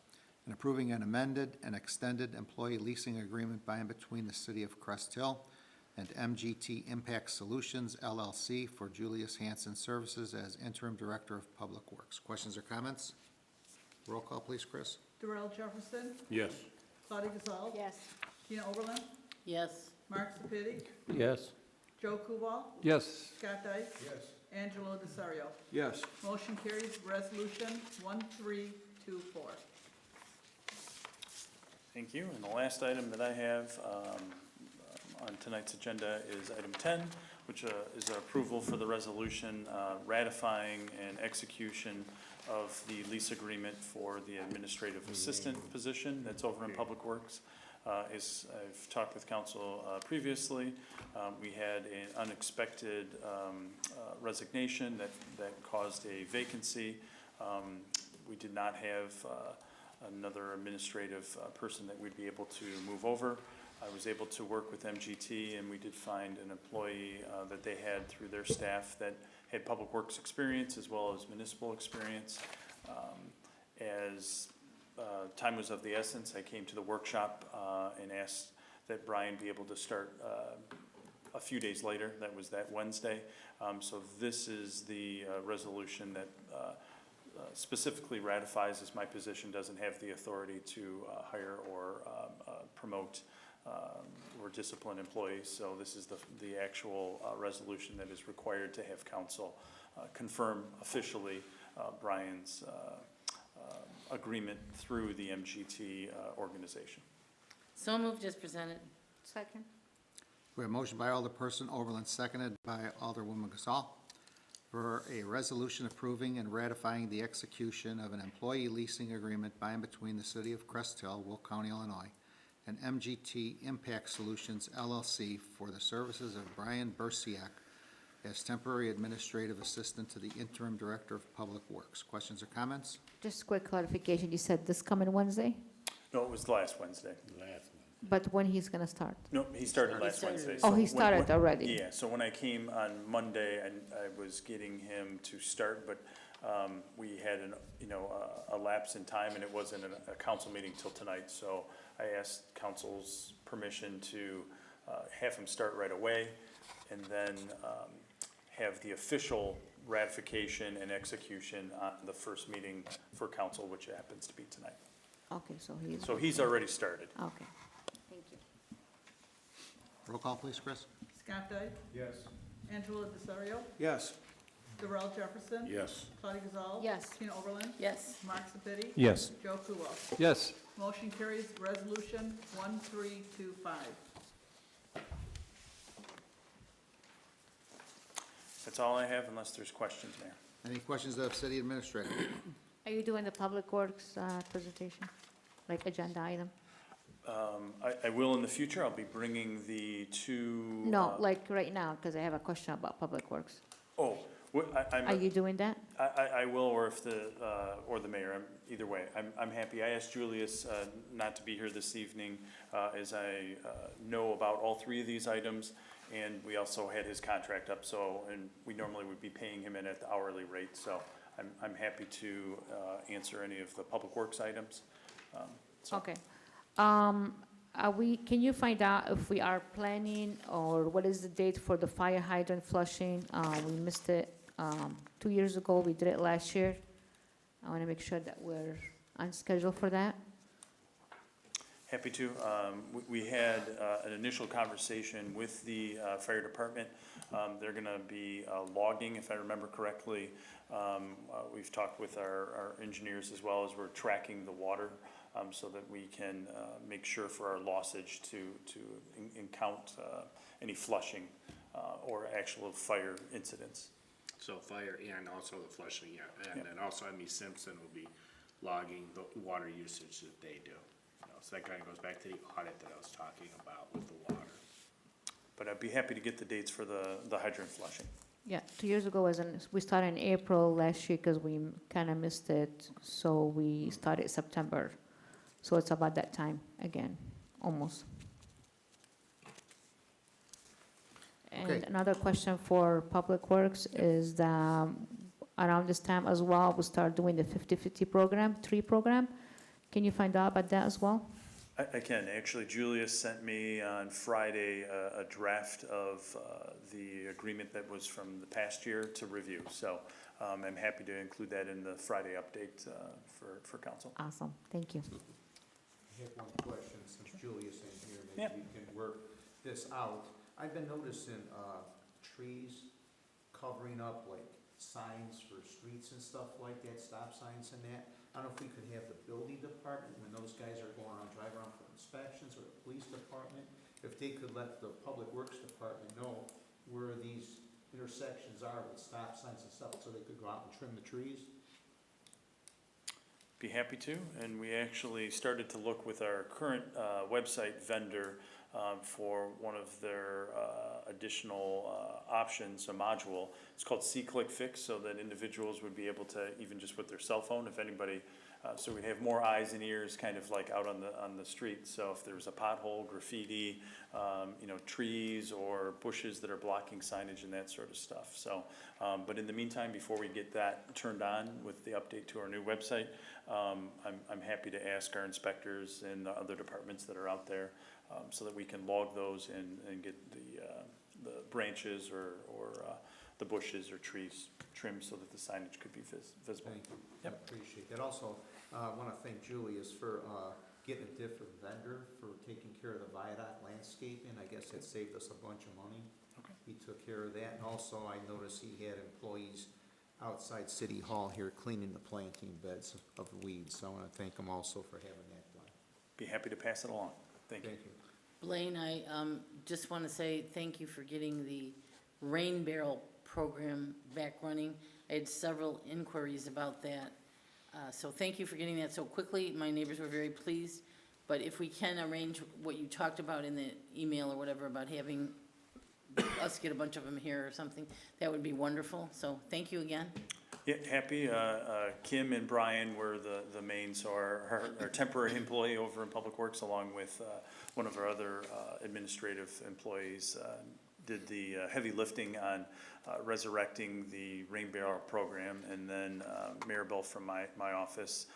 and approving an amended and extended employee leasing agreement by and between the city of Crest Hill and MGT Impact Solutions LLC for Julius Hansen services as interim director of public works. Questions or comments? Roll call, please, Chris. Darrell Jefferson, Yes. Claudia Gazal, Yes. Tina Oberlin, Yes. Mark Sepiti, Yes. Joe Kubal, Yes. Scott Dyke, Yes. Angelo Desario. Yes. Motion carries. Resolution 1324. Thank you. And the last item that I have on tonight's agenda is item 10, which is approval for the resolution ratifying and execution of the lease agreement for the administrative assistant position that's over in Public Works. As I've talked with council previously, we had an unexpected resignation that caused a vacancy. We did not have another administrative person that we'd be able to move over. I was able to work with MGT, and we did find an employee that they had through their staff that had public works experience as well as municipal experience. As time was of the essence, I came to the workshop and asked that Brian be able to start a few days later. That was that Wednesday. So this is the resolution that specifically ratifies, as my position doesn't have the authority to hire or promote or discipline employees. So this is the actual resolution that is required to have council confirm officially Brian's agreement through the MGT organization. So moved as presented. Second. We have a motion by Alderperson Oberlin, seconded by Alderwoman Gasol, for a resolution approving and ratifying the execution of an employee leasing agreement by and between the city of Crest Hill, Will County, Illinois, and MGT Impact Solutions LLC for the services of Brian Bursiak as temporary administrative assistant to the interim director of public works. Questions or comments? Just quick clarification, you said this coming Wednesday, No, it was last Wednesday. but when he's gonna start? No, he started last started. Wednesday. Oh, So he when- started already? Yeah, so when I came on Monday, I was getting him to start, but We had a lapse in time, and it wasn't a council meeting till tonight, so I asked council's permission to have him start right away, and then have the official ratification and execution on the first meeting for council, which happens to be tonight. Okay, So he's already started. okay, thank you. Roll call, please, Chris. Scott Dyke? Yes. Angela Desario? Yes. Darrell Jefferson? Yes. Claudia Gazal? Yes. Tina Oberlin? Yes. Mark Sepiti? Yes. Joe Kubal? Yes. Motion carries, resolution 1325. That's all I have unless there's questions, Mayor. Any questions of city administrator? Are you doing the Public Works presentation, like agenda item? I will in the future. I'll be bringing the two. No, like right now, because I have a question about Public Works. Oh, Are you doing that? I will, or if or the mayor, either way. I'm happy. I asked Julius not to be here this evening, as I know about all three of these items, and we also had his contract up, and we normally would be paying him in at the hourly rate, so I'm happy to answer any of the Public Works items. Okay. Can you find out if we are planning, or what is the date for the fire hydrant flushing? We missed it 2 years ago, we did it last year. I want to make sure that we're on schedule for that. Happy to. We had an initial conversation with the fire department. They're going to be logging, if I remember correctly. We've talked with our engineers as well as we're tracking the water, so that we can make sure for our lossage to count any flushing or actual fire incidents. So fire and also the flushing, yeah, and then also Emmy Simpson will be logging the water usage that they do. So that kind of goes back to the audit that I was talking about with the water. But I'd be happy to get the dates for the hydrant flushing. Yeah, 2 years ago we started in April last year because we kind of missed it, so we started September. So it's about that time again, almost. Okay. And another question for Public Works is that around this time as well, we start doing the 50/50 program, tree program. Can you find out about that as well? I can. Actually, Julius sent me on Friday a draft of the agreement that was from the past year to review. So I'm happy to include that in the Friday update for council. Awesome, thank you. I have one question, since Julius ain't here, Yeah. maybe we can work this out. I've been noticing, trees covering up like signs for streets and stuff like that, stop signs and that. I don't know if we could have the building department, when those guys are going around, drive around for inspections, or the police department, if they could let the Public Works Department know where these intersections are with stop signs and stuff, so they could go out and trim the trees. Be happy to, and we actually started to look with our current website vendor for one of their additional options, a module. It's called See-Click Fix, so that individuals would be able to, even just with their cell phone, if anybody, so we'd have more eyes and ears kind of like out on the street. So if there was a pothole, graffiti, trees or bushes that are blocking signage and that sort of stuff. So, but in the meantime, before we get that turned on with the update to our new website, I'm happy to ask our inspectors and the other departments that are out there, so that we can log those and get the branches or the bushes or trees trimmed so that the signage could be visible. Thank you. Yep. I appreciate that. Also, I want to thank Julius for getting a different vendor for taking care of the viaduct landscaping. I guess it saved us a bunch of money. Okay. He took care of that, and also I noticed he had employees outside City Hall here cleaning the planting beds of weeds. So I want to thank him also for having that done. Be happy to pass it along. Thank you. Thank you. Blaine, I just want to say thank you for getting the rain barrel program back running. I had several inquiries about that. So thank you for getting that so quickly. My neighbors were very pleased. But if we can arrange what you talked about in the email or whatever about having us get a bunch of them here or something, that would be wonderful. So thank you again. Yeah, happy. Kim and Brian were the main, so our temporary employee over in Public Works, along with one of our other administrative employees, did the heavy lifting on resurrecting the rain barrel program, and then Mayor Bill from my office,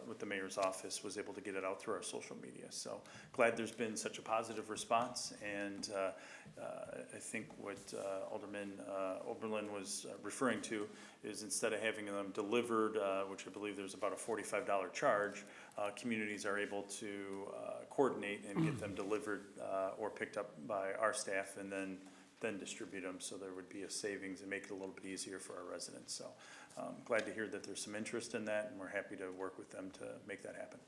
with the mayor's office, was able to get it out through our social media. So glad there's been such a positive response, and I think what Alderman Oberlin was referring to is instead of having them delivered, which I believe there's about a $45 charge, communities are able to coordinate and get them delivered or picked up by our staff, and then distribute them, so there would be a savings and make it a little bit easier for our residents. So glad to hear that there's some interest in that, and we're happy to work with them to make that happen.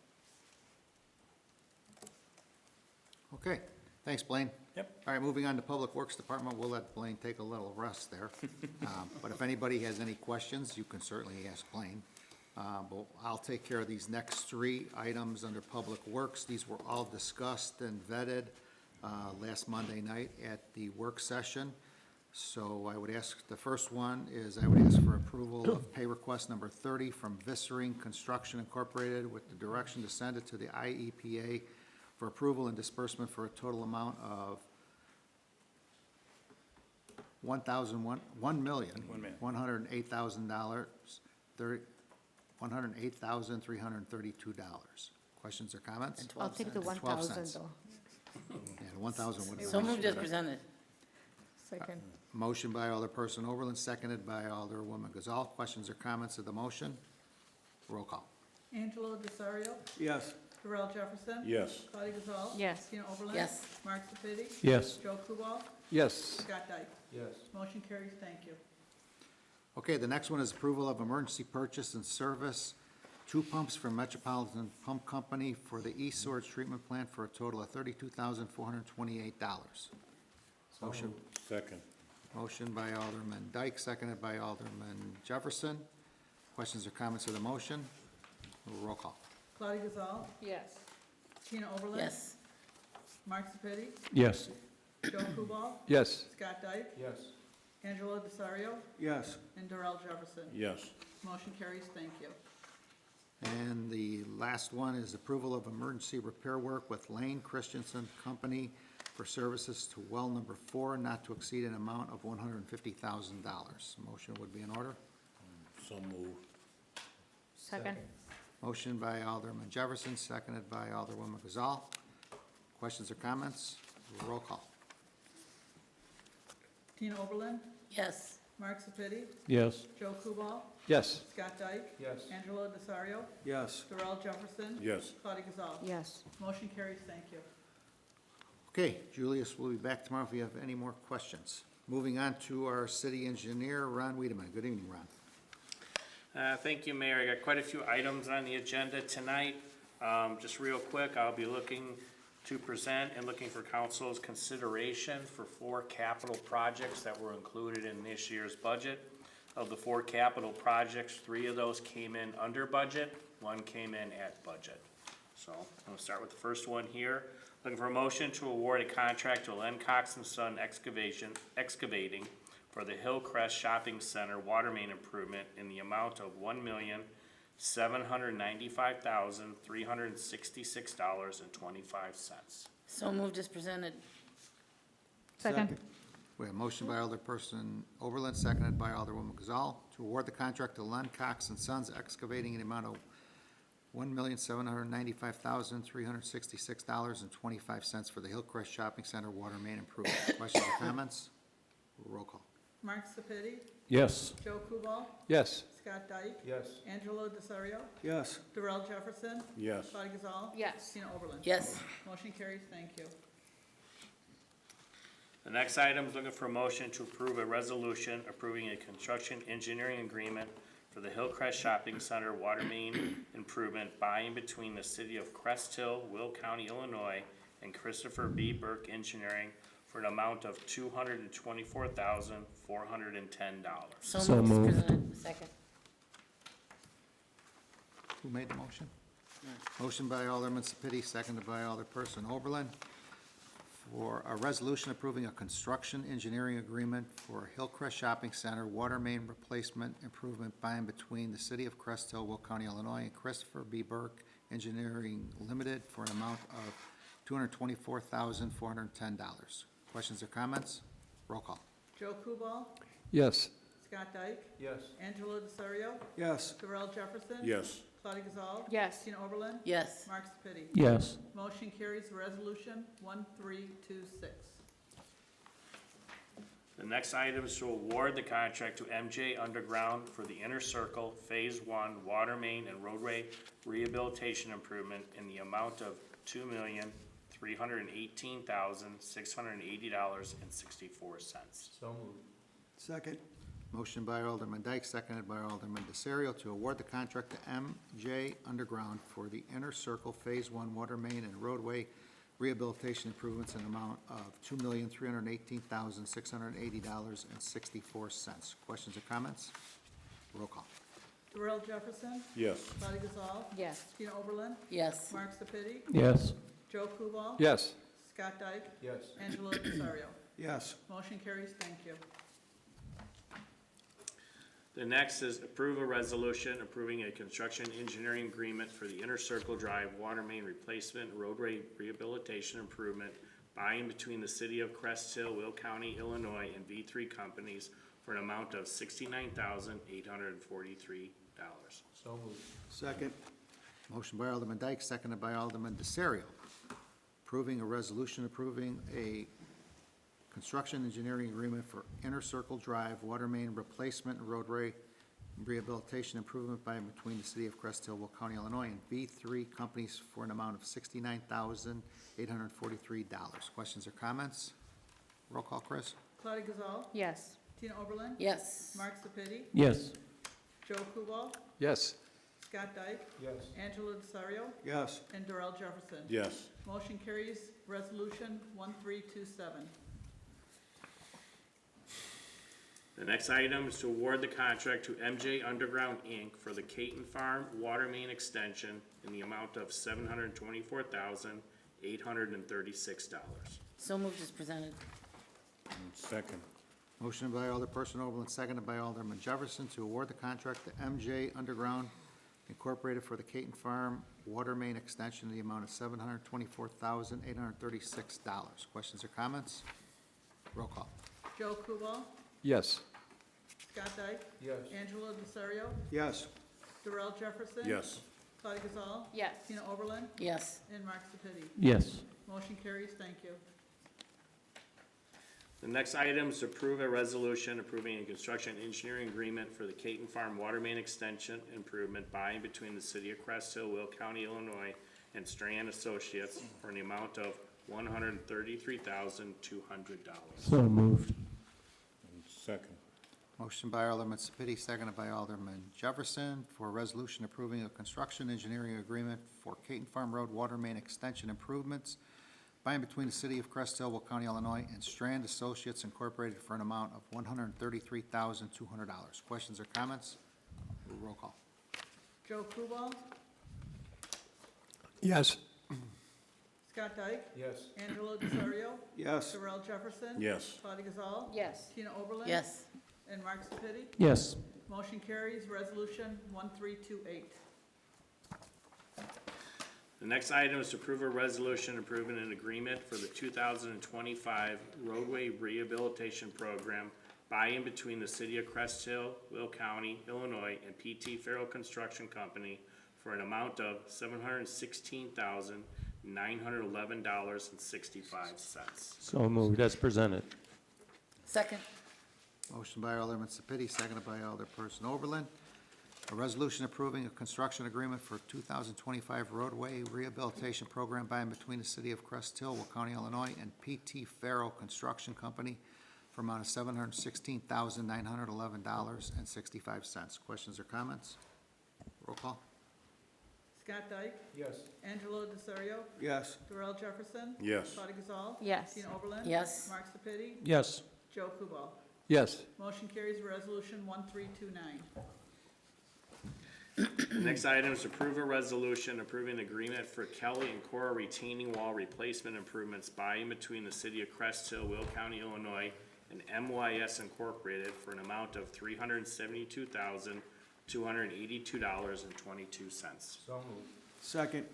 Okay, thanks, Blaine. Yep. All right, moving on to Public Works Department, we'll let Blaine take a little rest there. But if anybody has any questions, you can certainly ask Blaine. But I'll take care of these next three items under Public Works. These were all discussed and vetted last Monday night at the work session. So I would ask, the first one is I would ask for approval of pay request number 30 from Vissering Construction Incorporated with the direction to send it to the IEPA for approval and disbursement for a total amount of $1,108,000, $108,332. Questions or comments? I'll take the 12 1,000 cents. though. Yeah, the 1,000 would. So moved as presented. Second. Motion by Alderperson Oberlin, seconded by Alderwoman Gazal. Questions or comments of the motion? Roll call. Angelo Desario, Yes. Darrell Jefferson. Yes. Claudia Gazal. Yes. Tina Oberlin. Yes. Mark Sepiti. Yes. Joe Kubal. Yes. Scott Dyke. Yes. Motion carries. Thank you. Okay, the next one is approval of emergency purchase and service, 2 pumps from Metropolitan Pump Company for the East Sewage Treatment Plant for a total of $32,428. Motion. Second. Motion by Alderman Dyke, seconded by Alderman Jefferson. Questions or comments of the motion? Roll call. Claudia Gazal. Yes. Tina Oberlin. Yes. Mark Sepiti. Yes. Joe Kubal. Yes. Scott Dyke. Yes. Angelo Desario. Yes. And Darrell Jefferson. Yes. Motion carries. Thank you. And the last one is approval of emergency repair work with Lane Christensen Company for services to well number 4, not to exceed an amount of $150,000. Motion would be in order. So move. Second. Motion by Alderman Jefferson, seconded by Alderwoman Gazal. Questions or comments? Roll call. Tina Oberlin. Yes. Mark Sepiti. Yes. Joe Kubal. Yes. Scott Dyke. Yes. Angelo Desario. Yes. Darrell Jefferson. Yes. Claudia Gazal. Yes. Motion carries. Thank you. Okay, Julius will be back tomorrow if you have any more questions. Moving on to our city engineer, Ron Wiedemann. Good evening, Ron. Thank you, Mayor. I got quite a few items on the agenda tonight. Just real quick, I'll be looking to present and looking for council's consideration for 4 capital projects that were included in this year's budget. Of the 4 capital projects, 3 of those came in under budget, 1 came in at budget. So I'm gonna start with the first one here. Looking for a motion to award a contract to Len Cox and Son Excavating for the Hillcrest Shopping Center water main improvement in the amount of $1,795,366.25. So moved as presented. Second. We have a motion by Alderperson Oberlin, seconded by Alderwoman Gazal, to award the contract to Len Cox and Sons Excavating in the amount of $1,795,366.25 for the Hillcrest Shopping Center water main improvement. Questions or comments? Roll call. Mark Sepiti. Yes. Joe Kubal. Yes. Scott Dyke. Yes. Angelo Desario. Yes. Darrell Jefferson. Yes. Claudia Gazal. Yes. Tina Oberlin. Yes. Motion carries. Thank you. The next item is looking for a motion to approve a resolution approving a construction engineering agreement for the Hillcrest Shopping Center water main improvement by and between the city of Crest Hill, Will County, Illinois, and Christopher B. Burke Engineering for an amount of $224,410. So moved as presented. Second. Who made the motion? Motion by Alderman Sepiti, seconded by Alderperson Oberlin, for a resolution approving a construction engineering agreement for Hillcrest Shopping Center water main replacement improvement by and between the city of Crest Hill, Will County, Illinois, and Christopher B. Burke Engineering Limited for an amount of $224,410. Questions or comments? Joe Kubal, Yes. Scott Dyke, Yes. Angelo Desario, Yes. Darrell Jefferson. Yes. Claudia Gazal. Yes. Tina Oberlin. Yes. Mark Sepiti. Yes. Motion carries, resolution 1326. The next item is to award the contract to MJ Underground for the Inner Circle Phase One Water Main and Roadway Rehabilitation Improvement in the amount of $2,318,680.64. So moved. Second. Motion by Alderman Dyke, seconded by Alderman Desario to award the contract to MJ Underground for the Inner Circle Phase One Water Main and Roadway Rehabilitation Improvements in an amount of $2,318,680.64. Questions or comments? Roll call. Darrell Jefferson. Yes. Claudia Gazal. Yes. Tina Oberlin. Yes. Mark Sepiti. Yes. Joe Kubal. Yes. Scott Dyke. Yes. Angelo Desario. Yes. Motion carries, thank you. The next is approve a resolution approving a construction engineering agreement for the Inner Circle Drive Water Main Replacement Roadway Rehabilitation Improvement by and between the City of Crest Hill, Will County, Illinois, and V3 companies for an amount of $69,843. So moved. Second. Motion by Alderman Dyke, seconded by Alderman Desario. Approving a resolution approving a construction engineering agreement for Inner Circle Drive Water Main Replacement and Roadway Rehabilitation Improvement by and between the City of Crest Hill, Will County, Illinois, and B3 companies for an amount of $69,843. Questions or comments? Roll call, Chris. Claudia Gazal. Yes. Tina Oberlin. Yes. Mark Sepiti. Yes. Joe Kubal. Yes. Scott Dyke. Yes. Angelo Desario. Yes. And Darrell Jefferson. Yes. Motion carries, resolution 1327. The next item is to award the contract to MJ Underground, Inc. for the Caton Farm Water Main Extension in the amount of $724,836. So moved as presented. Second. Motion by Alderperson Oberlin, seconded by Alderman Jefferson to award the contract to MJ Underground Incorporated for the Caton Farm Water Main Extension in the amount of $724,836. Questions or comments? Roll call. Joe Kubal. Yes. Scott Dyke. Yes. Angelo Desario. Yes. Darrell Jefferson. Yes. Claudia Gazal. Yes. Tina Oberlin. Yes. And Mark Sepiti. Yes. Motion carries, thank you. The next item is to approve a resolution approving a construction engineering agreement for the Caton Farm Water Main Extension Improvement by and between the City of Crest Hill, Will County, Illinois, and Strand Associates for an amount of $133,200. So moved. Second. Motion by Alderman Sepiti, seconded by Alderman Jefferson for a resolution approving a construction engineering agreement for Caton Farm Road Water Main Extension Improvements by and between the City of Crest Hill, Will County, Illinois, and Strand Associates Incorporated for an amount of $133,200. Questions or comments? Roll call. Joe Kubal. Yes. Scott Dyke. Yes. Angelo Desario. Yes. Darrell Jefferson. Yes. Claudia Gazal. Yes. Tina Oberlin. Yes. And Mark Sepiti. Yes. Motion carries, resolution 1328. The next item is to approve a resolution approving an agreement for the 2025 roadway rehabilitation program by and between the City of Crest Hill, Will County, Illinois, and PT Farrell Construction Company for an amount of $716,911.65. So moved as presented. Second. Motion by Alderman Sepiti, seconded by Alderperson Oberlin. A resolution approving a construction agreement for 2025 roadway rehabilitation program by and between the City of Crest Hill, Will County, Illinois, and PT Farrell Construction Company for amount of $716,911.65. Questions or comments? Roll call. Scott Dyke. Yes. Angelo Desario. Yes. Darrell Jefferson. Yes. Claudia Gazal. Yes. Tina Oberlin. Yes. Mark Sepiti. Yes. Joe Kubal. Yes. Motion carries, resolution 1329. Next item is to approve a resolution approving an agreement for Kelly and Cora retaining wall replacement improvements by and between the City of Crest Hill, Will County, Illinois, and MYS Incorporated for an amount of $372,282.22. So moved. Second.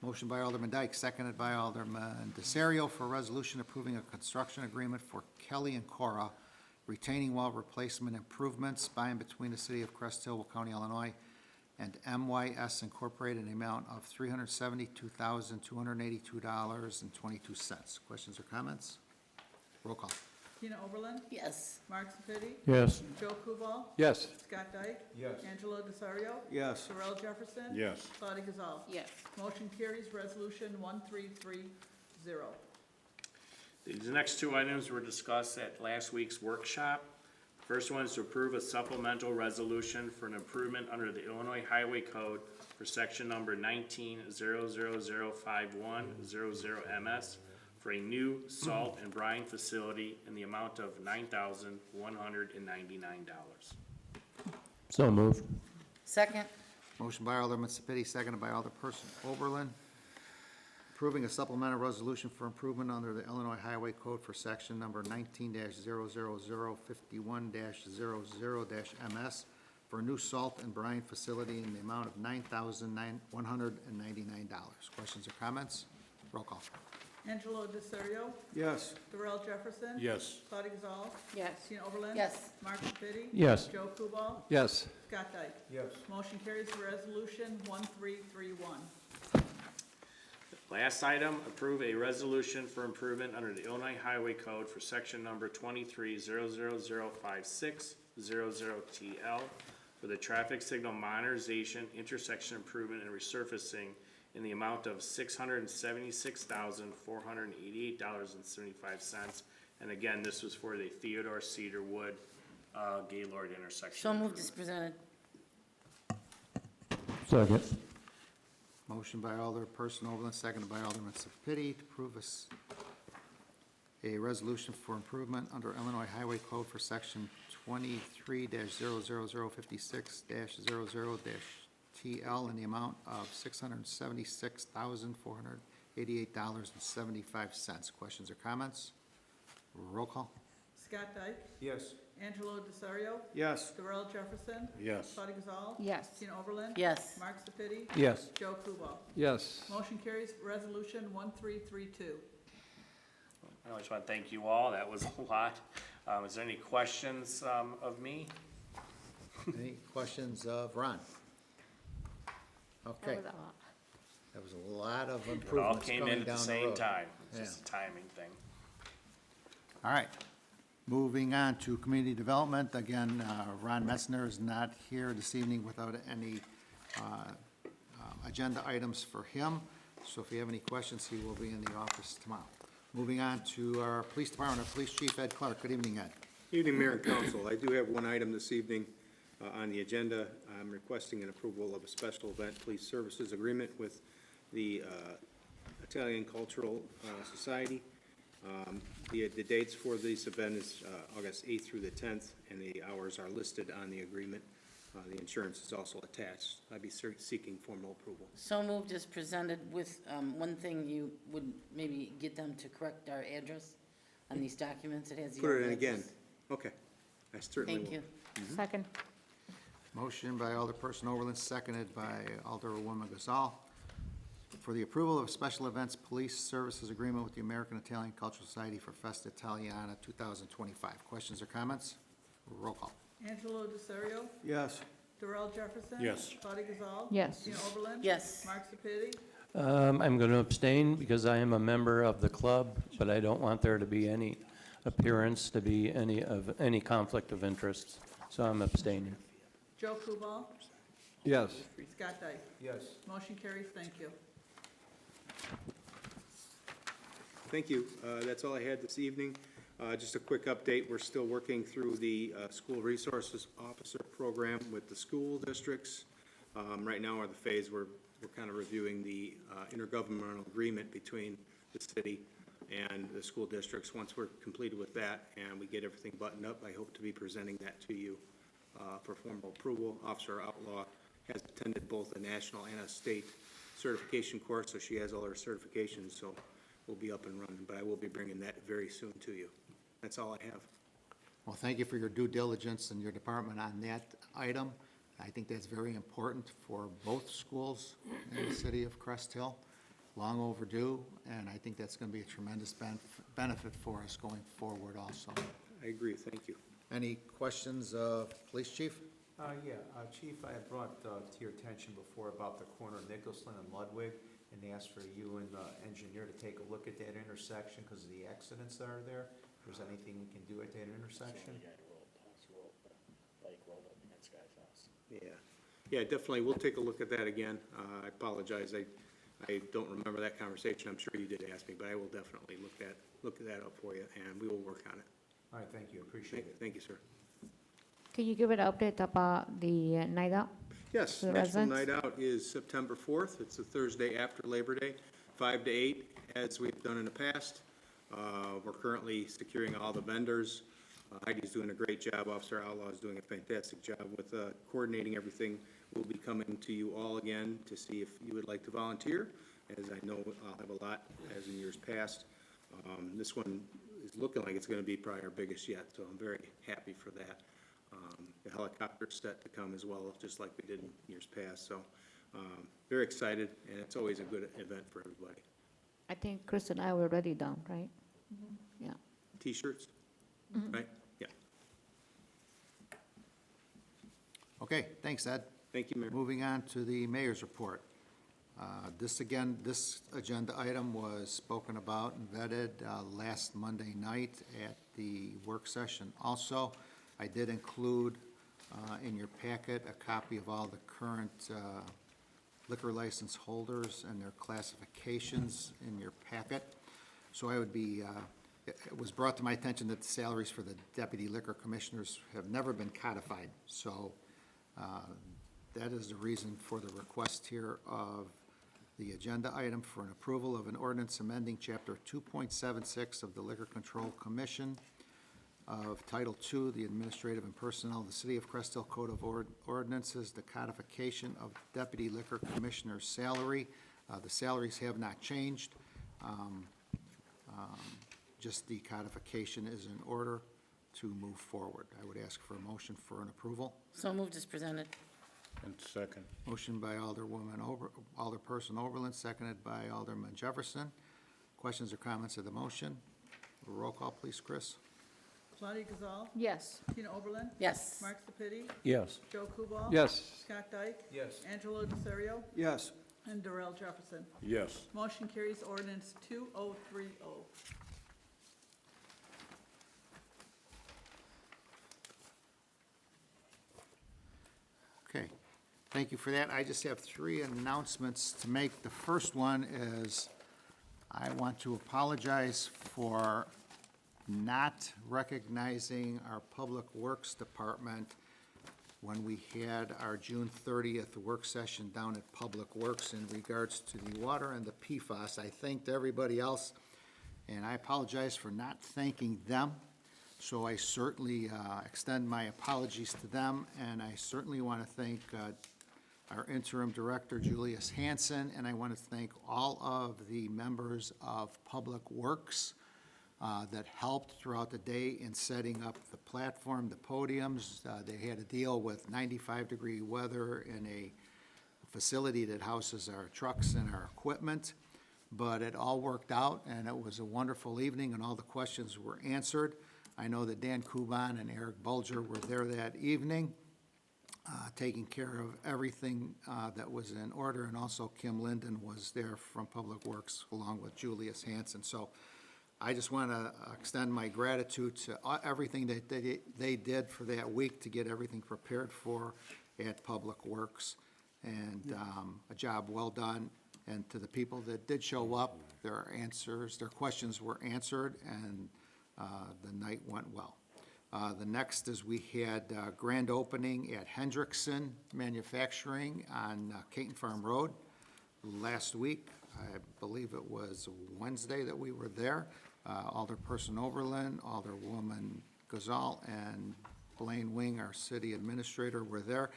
Motion by Alderman Dyke, seconded by Alderman Desario for a resolution approving a construction agreement for Kelly and Cora retaining wall replacement improvements by and between the city of Crest Hill, Will County, Illinois, and MYS Incorporated in the amount of $372,282.22. Questions or comments? Roll call. Tina Oberlin, Yes. Mark Sepiti, Yes. Joe Kubal, Yes. Scott Dyke, Yes. Angelo Desario, Yes. Darrell Jefferson. Yes. Claudia Gazal. Yes. Motion carries, resolution 1330. These next two items were discussed at last week's workshop. First one is to approve a supplemental resolution for an improvement under the Illinois Highway Code for section number 19-0005100MS for a new salt and brine facility in the amount of $9,199. So moved. Second. Motion by Alderman Sapiti, seconded by Alderperson Oberlin, approving a supplemental resolution for improvement under the Illinois Highway Code for section number 19-00051-00-MS for a new salt and brine facility in the amount of $9,199. Questions or comments? Roll call. Angelo Desario, Yes. Darrell Jefferson. Yes. Claudia Gazal, Yes. Tina Oberlin. Yes. Mark Sepiti. Yes. Joe Kubal, Yes. Scott Dyke. Yes. Motion carries, resolution 1331. Last item, approve a resolution for improvement under the Illinois Highway Code for section number 23-0005600TL for the traffic signal modernization, intersection improvement, and resurfacing in the amount of $676,488.75. And again, this was for the Theodore Cedarwood, Gaylord intersection. So moved as presented. Second. Motion by Alderperson Oberlin, seconded by Alderman Sapiti to approve a resolution for improvement under Illinois Highway Code for section 23-00056-00-TL in the amount of $676,488.75. Questions or comments? Roll call. Scott Dyke, Yes. Angelo Desario, Yes. Darrell Jefferson. Yes. Claudia Gazal. Yes. Tina Oberlin. Yes. Mark Sepiti. Yes. Joe Kubal. Yes. Motion carries, resolution 1332. I just want to thank you all. That was a lot. Is there any questions of me? Any questions of Ron? Okay, That was a lot. that was a lot of It all improvements came coming in at the down the same road. time. It's Yeah. just a timing thing. All right. Moving on to community development. Again, Ron Metzner is not here this evening without any agenda items for him. So if you have any questions, he will be in the office tomorrow. Moving on to our police department, our police chief, Ed Clark. Good evening, Ed. Evening, Mayor and Council. I do have one item this evening on the agenda. I'm requesting an approval of a special event police services agreement with the Italian Cultural Society. The dates for this event is August 8th through the 10th, and the hours are listed on the agreement. The insurance is also attached. I'd be seeking formal approval. So moved as presented with, one thing you would maybe get them to correct our address on these documents. It has the Put old it in again. address. Okay. I certainly will. Thank you. Second. Motion by Alderperson Oberlin, seconded by Alderwoman Gazal, for the approval of a special events police services agreement with the American Italian Cultural Society for Festa Italiana 2025. Questions or comments? Roll call. Angelo Desario, Yes. Darrell Jefferson. Yes. Claudia Gazal. Yes. Tina Oberlin. Yes. Mark Sepiti. I'm going to abstain because I am a member of the club, but I don't want there to be any appearance to be any conflict of interest. So I'm abstaining. Joe Kubal, Yes. Scott Dyke. Yes. Motion carries, thank you. Thank you. That's all I had this evening. Just a quick update. We're still working through the School Resources Officer Program with the school districts. Right now are the phase where we're kind of reviewing the intergovernmental agreement between the city and the school districts. Once we're completed with that and we get everything buttoned up, I hope to be presenting that to you for formal approval. Officer Outlaw has attended both a national and a state certification course, so she has all her certifications, so we'll be up and running. But I will be bringing that very soon to you. That's all I have. Well, thank you for your due diligence and your department on that item. I think that's very important for both schools in the city of Crest Hill. Long overdue, and I think that's going to be a tremendous benefit for us going forward also. I agree. Thank you. Any questions, Police Chief? Chief, I had brought to your attention before about the corner of Nicholson and Ludwig, and asked for you and the engineer to take a look at that intersection because of the accidents that are there. If there's anything we can do at that intersection? Yeah, definitely, we'll take a look at that again. I apologize, I don't remember that conversation, I'm sure you did ask me, but I will definitely look that up for you, and we will work on it. All right, thank you, appreciate it. Thank you, sir. Can you give an update about the night out? Yes, To the National residents? Night Out is September 4th. It's the Thursday after Labor Day, 5 to 8, as we've done in the past. We're currently securing all the vendors. Heidi's doing a great job. Officer Outlaw is doing a fantastic job with coordinating everything. We'll be coming to you all again to see if you would like to volunteer, as I know I'll have a lot, as in years past. This one is looking like it's going to be probably our biggest yet, so I'm very happy for that. The helicopter's set to come as well, just like we did in years past. So very excited, and it's always a good event for everybody. I think Chris and I were already done, right? Yeah. T-shirts, right? Yeah. Okay, thanks, Ed. Thank you, Mayor. Moving on to the mayor's report. This agenda item was spoken about and vetted last Monday night at the work session. Also, I did include in your packet a copy of all the current liquor license holders and their classifications in your packet. So I would be, it was brought to my attention that the salaries for the deputy liquor commissioners have never been codified. So that is the reason for the request here of the agenda item for an approval of an ordinance amending Chapter 2.76 of the Liquor Control Commission of Title II, the Administrative and Personnel of the City of Crest Hill Code of Ordinances, the codification of Deputy Liquor Commissioner's salary. The salaries have not changed. Just the codification is in order to move forward. I would ask for a motion for an approval. So moved as presented. And second. Motion by Alderperson Oberlin, seconded by Alderman Jefferson. Questions or comments of the motion? Roll call, please, Chris. Claudia Gazal, Yes. Tina Oberlin, Yes. Mark Sepiti, Yes. Joe Kubal. Yes. Scott Dyke, Yes. Angelo Desario, Yes. and Darrell Jefferson. Yes. Motion carries ordinance 2030. Okay, thank you for that. I just have three announcements to make. The first one is I want to apologize for not recognizing our Public Works Department when we had our June 30th work session down at Public Works in regards to the water and the PFAS. I thanked everybody else, and I apologize for not thanking them. So I certainly extend my apologies to them, and I certainly want to thank our interim director, Julius Hansen, and I want to thank all of the members of Public Works that helped throughout the day in setting up the platform, the podiums. They had to deal with 95-degree weather in a facility that houses our trucks and our equipment, but it all worked out, and it was a wonderful evening, and all the questions were answered. I know that Dan Kuban and Eric Bulger were there that evening, taking care of everything that was in order, and also Kim Linden was there from Public Works along with Julius Hansen. So I just want to extend my gratitude to everything that they did for that week to get everything prepared for at Public Works, and a job well done. And to the people that did show up, their questions were answered, and the night went well. The next is we had grand opening at Hendrickson Manufacturing on Caton Farm Road last week. I believe it was Wednesday that we were there. Alderperson Oberlin, Alderwoman Gazal, and Blaine Wing, our city administrator, were there.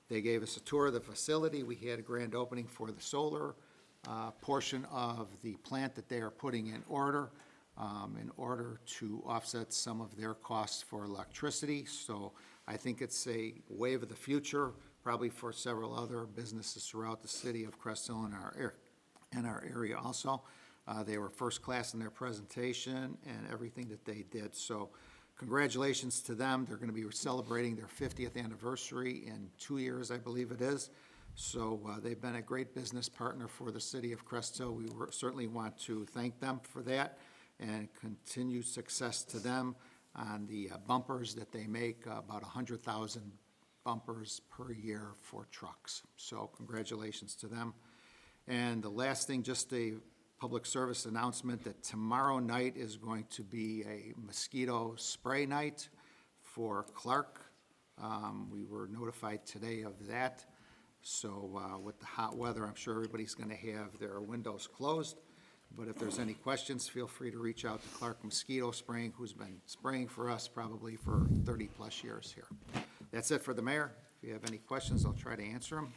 They gave us a tour of the facility. We had a grand opening for the solar portion of the plant that they are putting in order to offset some of their costs for electricity. So I think it's a wave of the future, probably for several other businesses throughout the city of Crest Hill and our area also. They were first class in their presentation and everything that they did. So congratulations to them. They're going to be celebrating their 50th anniversary in 2 years, I believe it is. So they've been a great business partner for the city of Crest Hill. We certainly want to thank them for that and continued success to them on the bumpers that they make, about 100,000 bumpers per year for trucks. So congratulations to them. And the last thing, just a public service announcement that tomorrow night is going to be a mosquito spray night for Clark. We were notified today of that. So with the hot weather, I'm sure everybody's going to have their windows closed. But if there's any questions, feel free to reach out to Clark Mosquito Spraying, who's been spraying for us probably for 30-plus years here. That's it for the mayor. If you have any questions, I'll try to answer them.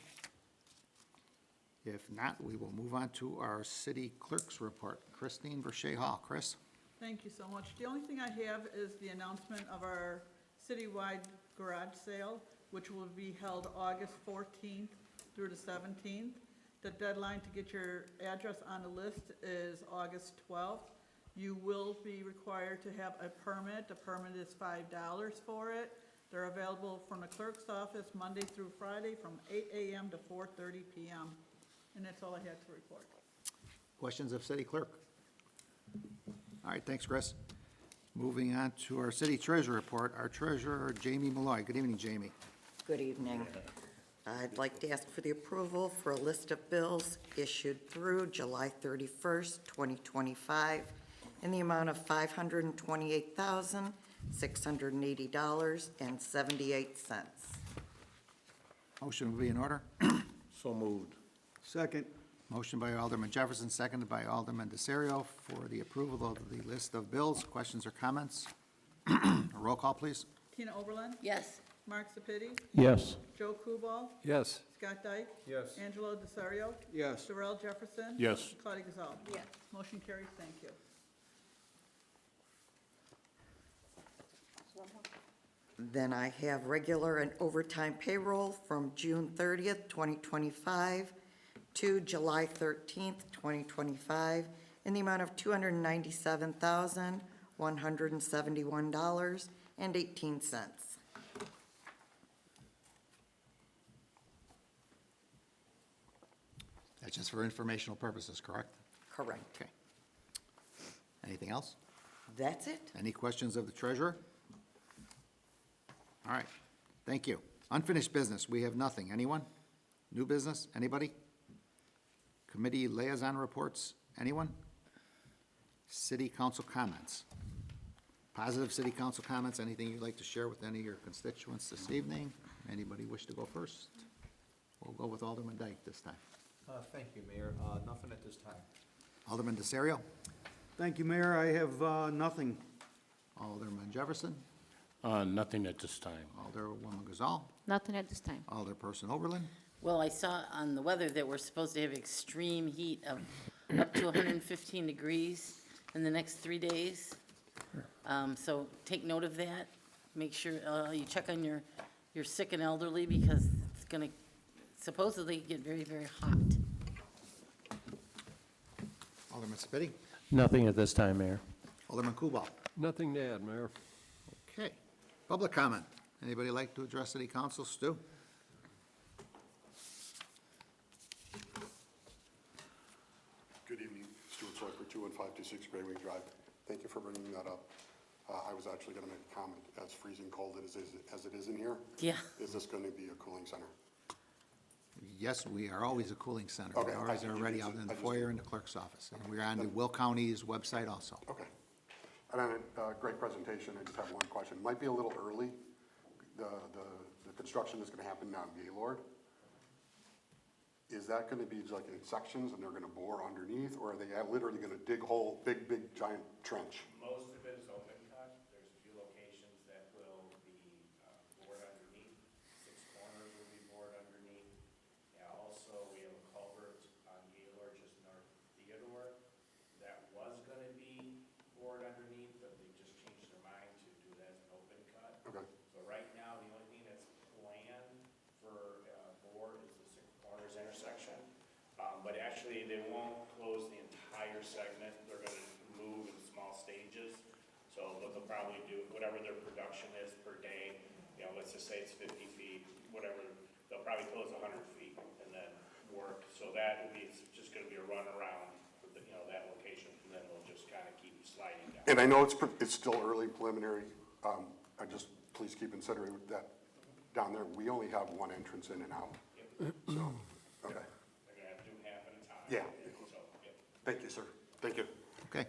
If not, we will move on to our city clerk's report. Christine Verche Hall. Chris? Thank you so much. The only thing I have is the announcement of our citywide garage sale, which will be held August 14th through the 17th. The deadline to get your address on the list is August 12th. You will be required to have a permit. The permit is $5 for it. They're available from the clerk's office Monday through Friday from 8 a.m. to 4:30 p.m. And that's all I had to report. Questions of city clerk? All right, thanks, Chris. Moving on to our city treasurer report. Our treasurer, Jamie Malloy. Good evening, Jamie. Good evening. I'd like to ask for the approval for a list of bills issued through July 31st, 2025, in the amount of $528,680.78. Motion will be in order. So moved. Second. Motion by Alderman Jefferson, seconded by Alderman DeSario for the approval of the list of bills. Questions or comments? Roll call, please. Tina Oberlin, Yes. Mark Sepiti, Yes. Joe Kubal, Yes. Scott Dyke, Yes. Angelo DeSario, Yes. Darrell Jefferson. Yes. Claudia Gazal. Yes. Motion carries. Thank you. Then I have regular and overtime payroll from June 30th, 2025 to July 13th, 2025, in the amount of $297,171.18. That's just for informational purposes, correct? Correct. Okay. Anything else? That's it. Any questions of the treasurer? All right, thank you. Unfinished business, we have nothing. Anyone? New business, anybody? Committee liaison reports, anyone? City council comments. Positive city council comments, anything you'd like to share with any of your constituents this evening? Anybody wish to go first? We'll go with Alderman Dyke this time. Thank you, Mayor. Nothing at this time. Alderman DeSario? Thank you, Mayor. I have nothing. Alderman Jefferson? Nothing at this time. Alderwoman Gazal? Nothing at this time. Alderperson Oberlin? Well, I saw on the weather that we're supposed to have extreme heat of up to 115 degrees in the next 3 days. So take note of that. Make sure you check on your sick and elderly because it's going to supposedly get very, very hot. Alderman Spitty? Nothing at this time, Mayor. Alderman Kubal? Nothing to add, Mayor. Okay. Public comment. Anybody like to address city council? Stu? Good evening, Stuart Soifer, 21526 Gray Wing Drive. Thank you for bringing that up. I was actually going to make a comment. As freezing cold as it is in here, Yeah. is this going to be a cooling center? Yes, we are always a cooling center. Okay, We always I are think ready you out just- in the I just- foyer in the clerk's office. And we're on the Will County's website also. Okay. And then, great presentation. I just have one question. Might be a little early. The construction that's going to happen down Gaylord, is that going to be like in sections and they're going to bore underneath? Or are they literally going to dig hole, big giant trench? Most of it is open cut. There's a few locations that will be bored underneath. 6 corners will be bored underneath. Yeah, also, we have a culvert on Gaylord just north of Theodore. That was gonna be bored underneath, but they just changed their mind to do that as an open cut. Okay. So right now, the only thing that's planned for board is the 6 corners intersection. But actually, they won't close the entire segment. They're gonna move in small stages. So, but the they'll probably do whatever their production is per day. You know, let's just say it's 50 feet, whatever, they'll probably close 100 feet and then work. So that will be, it's just gonna be a run around, for the, you know, that location, and then we'll just kind of keep sliding down. And I know it's still early preliminary. Please keep considering that down there, we only have one entrance in and out. So, okay. They're gonna have to do half at a time. Yeah. So, yeah. Thank you, sir. Thank you. Okay.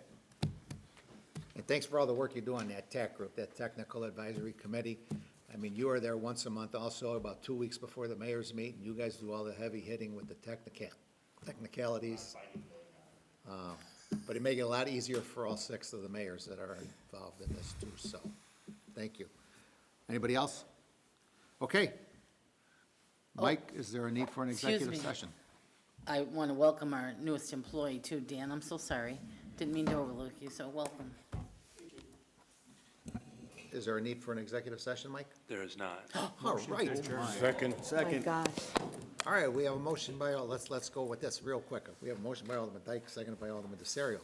And thanks for all the work you do on that TAC group, that Technical Advisory Committee. I mean, you are there once a month also, about 2 weeks before the mayor's meet, and you guys do all the heavy hitting with the technicalities. But it make it a lot easier for all 6 of the mayors that are involved in this too, so, thank you. Anybody else? Okay. Mike, is there a need for an Excuse executive me. session? I want to welcome our newest employee too, Dan. I'm so sorry. Didn't mean to overlook you, so welcome. Is there a need for an executive session, Mike? There is not. All right. Oh my gosh. All right, we have a motion by, let's go with this real quick. We have a motion by Alderman Dyke, seconded by Alderman DeSario.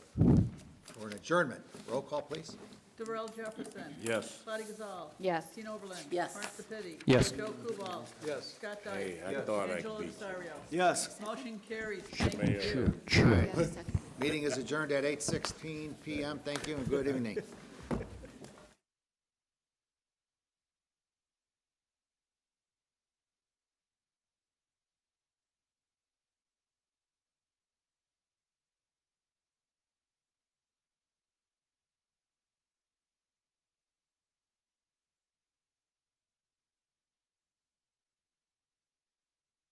For an adjournment. Roll call, please. Darrell Jefferson. Yes. Claudia Gazal. Yes. Tina Oberlin. Yes. Mark Sepiti. Yes. Joe Kubal. Yes. Scott Dyke. I thought I Angela could be. Desario. Yes. Motion carries. Thank you. Yes, second. Meeting is adjourned at 8:16 PM. Thank you and good evening.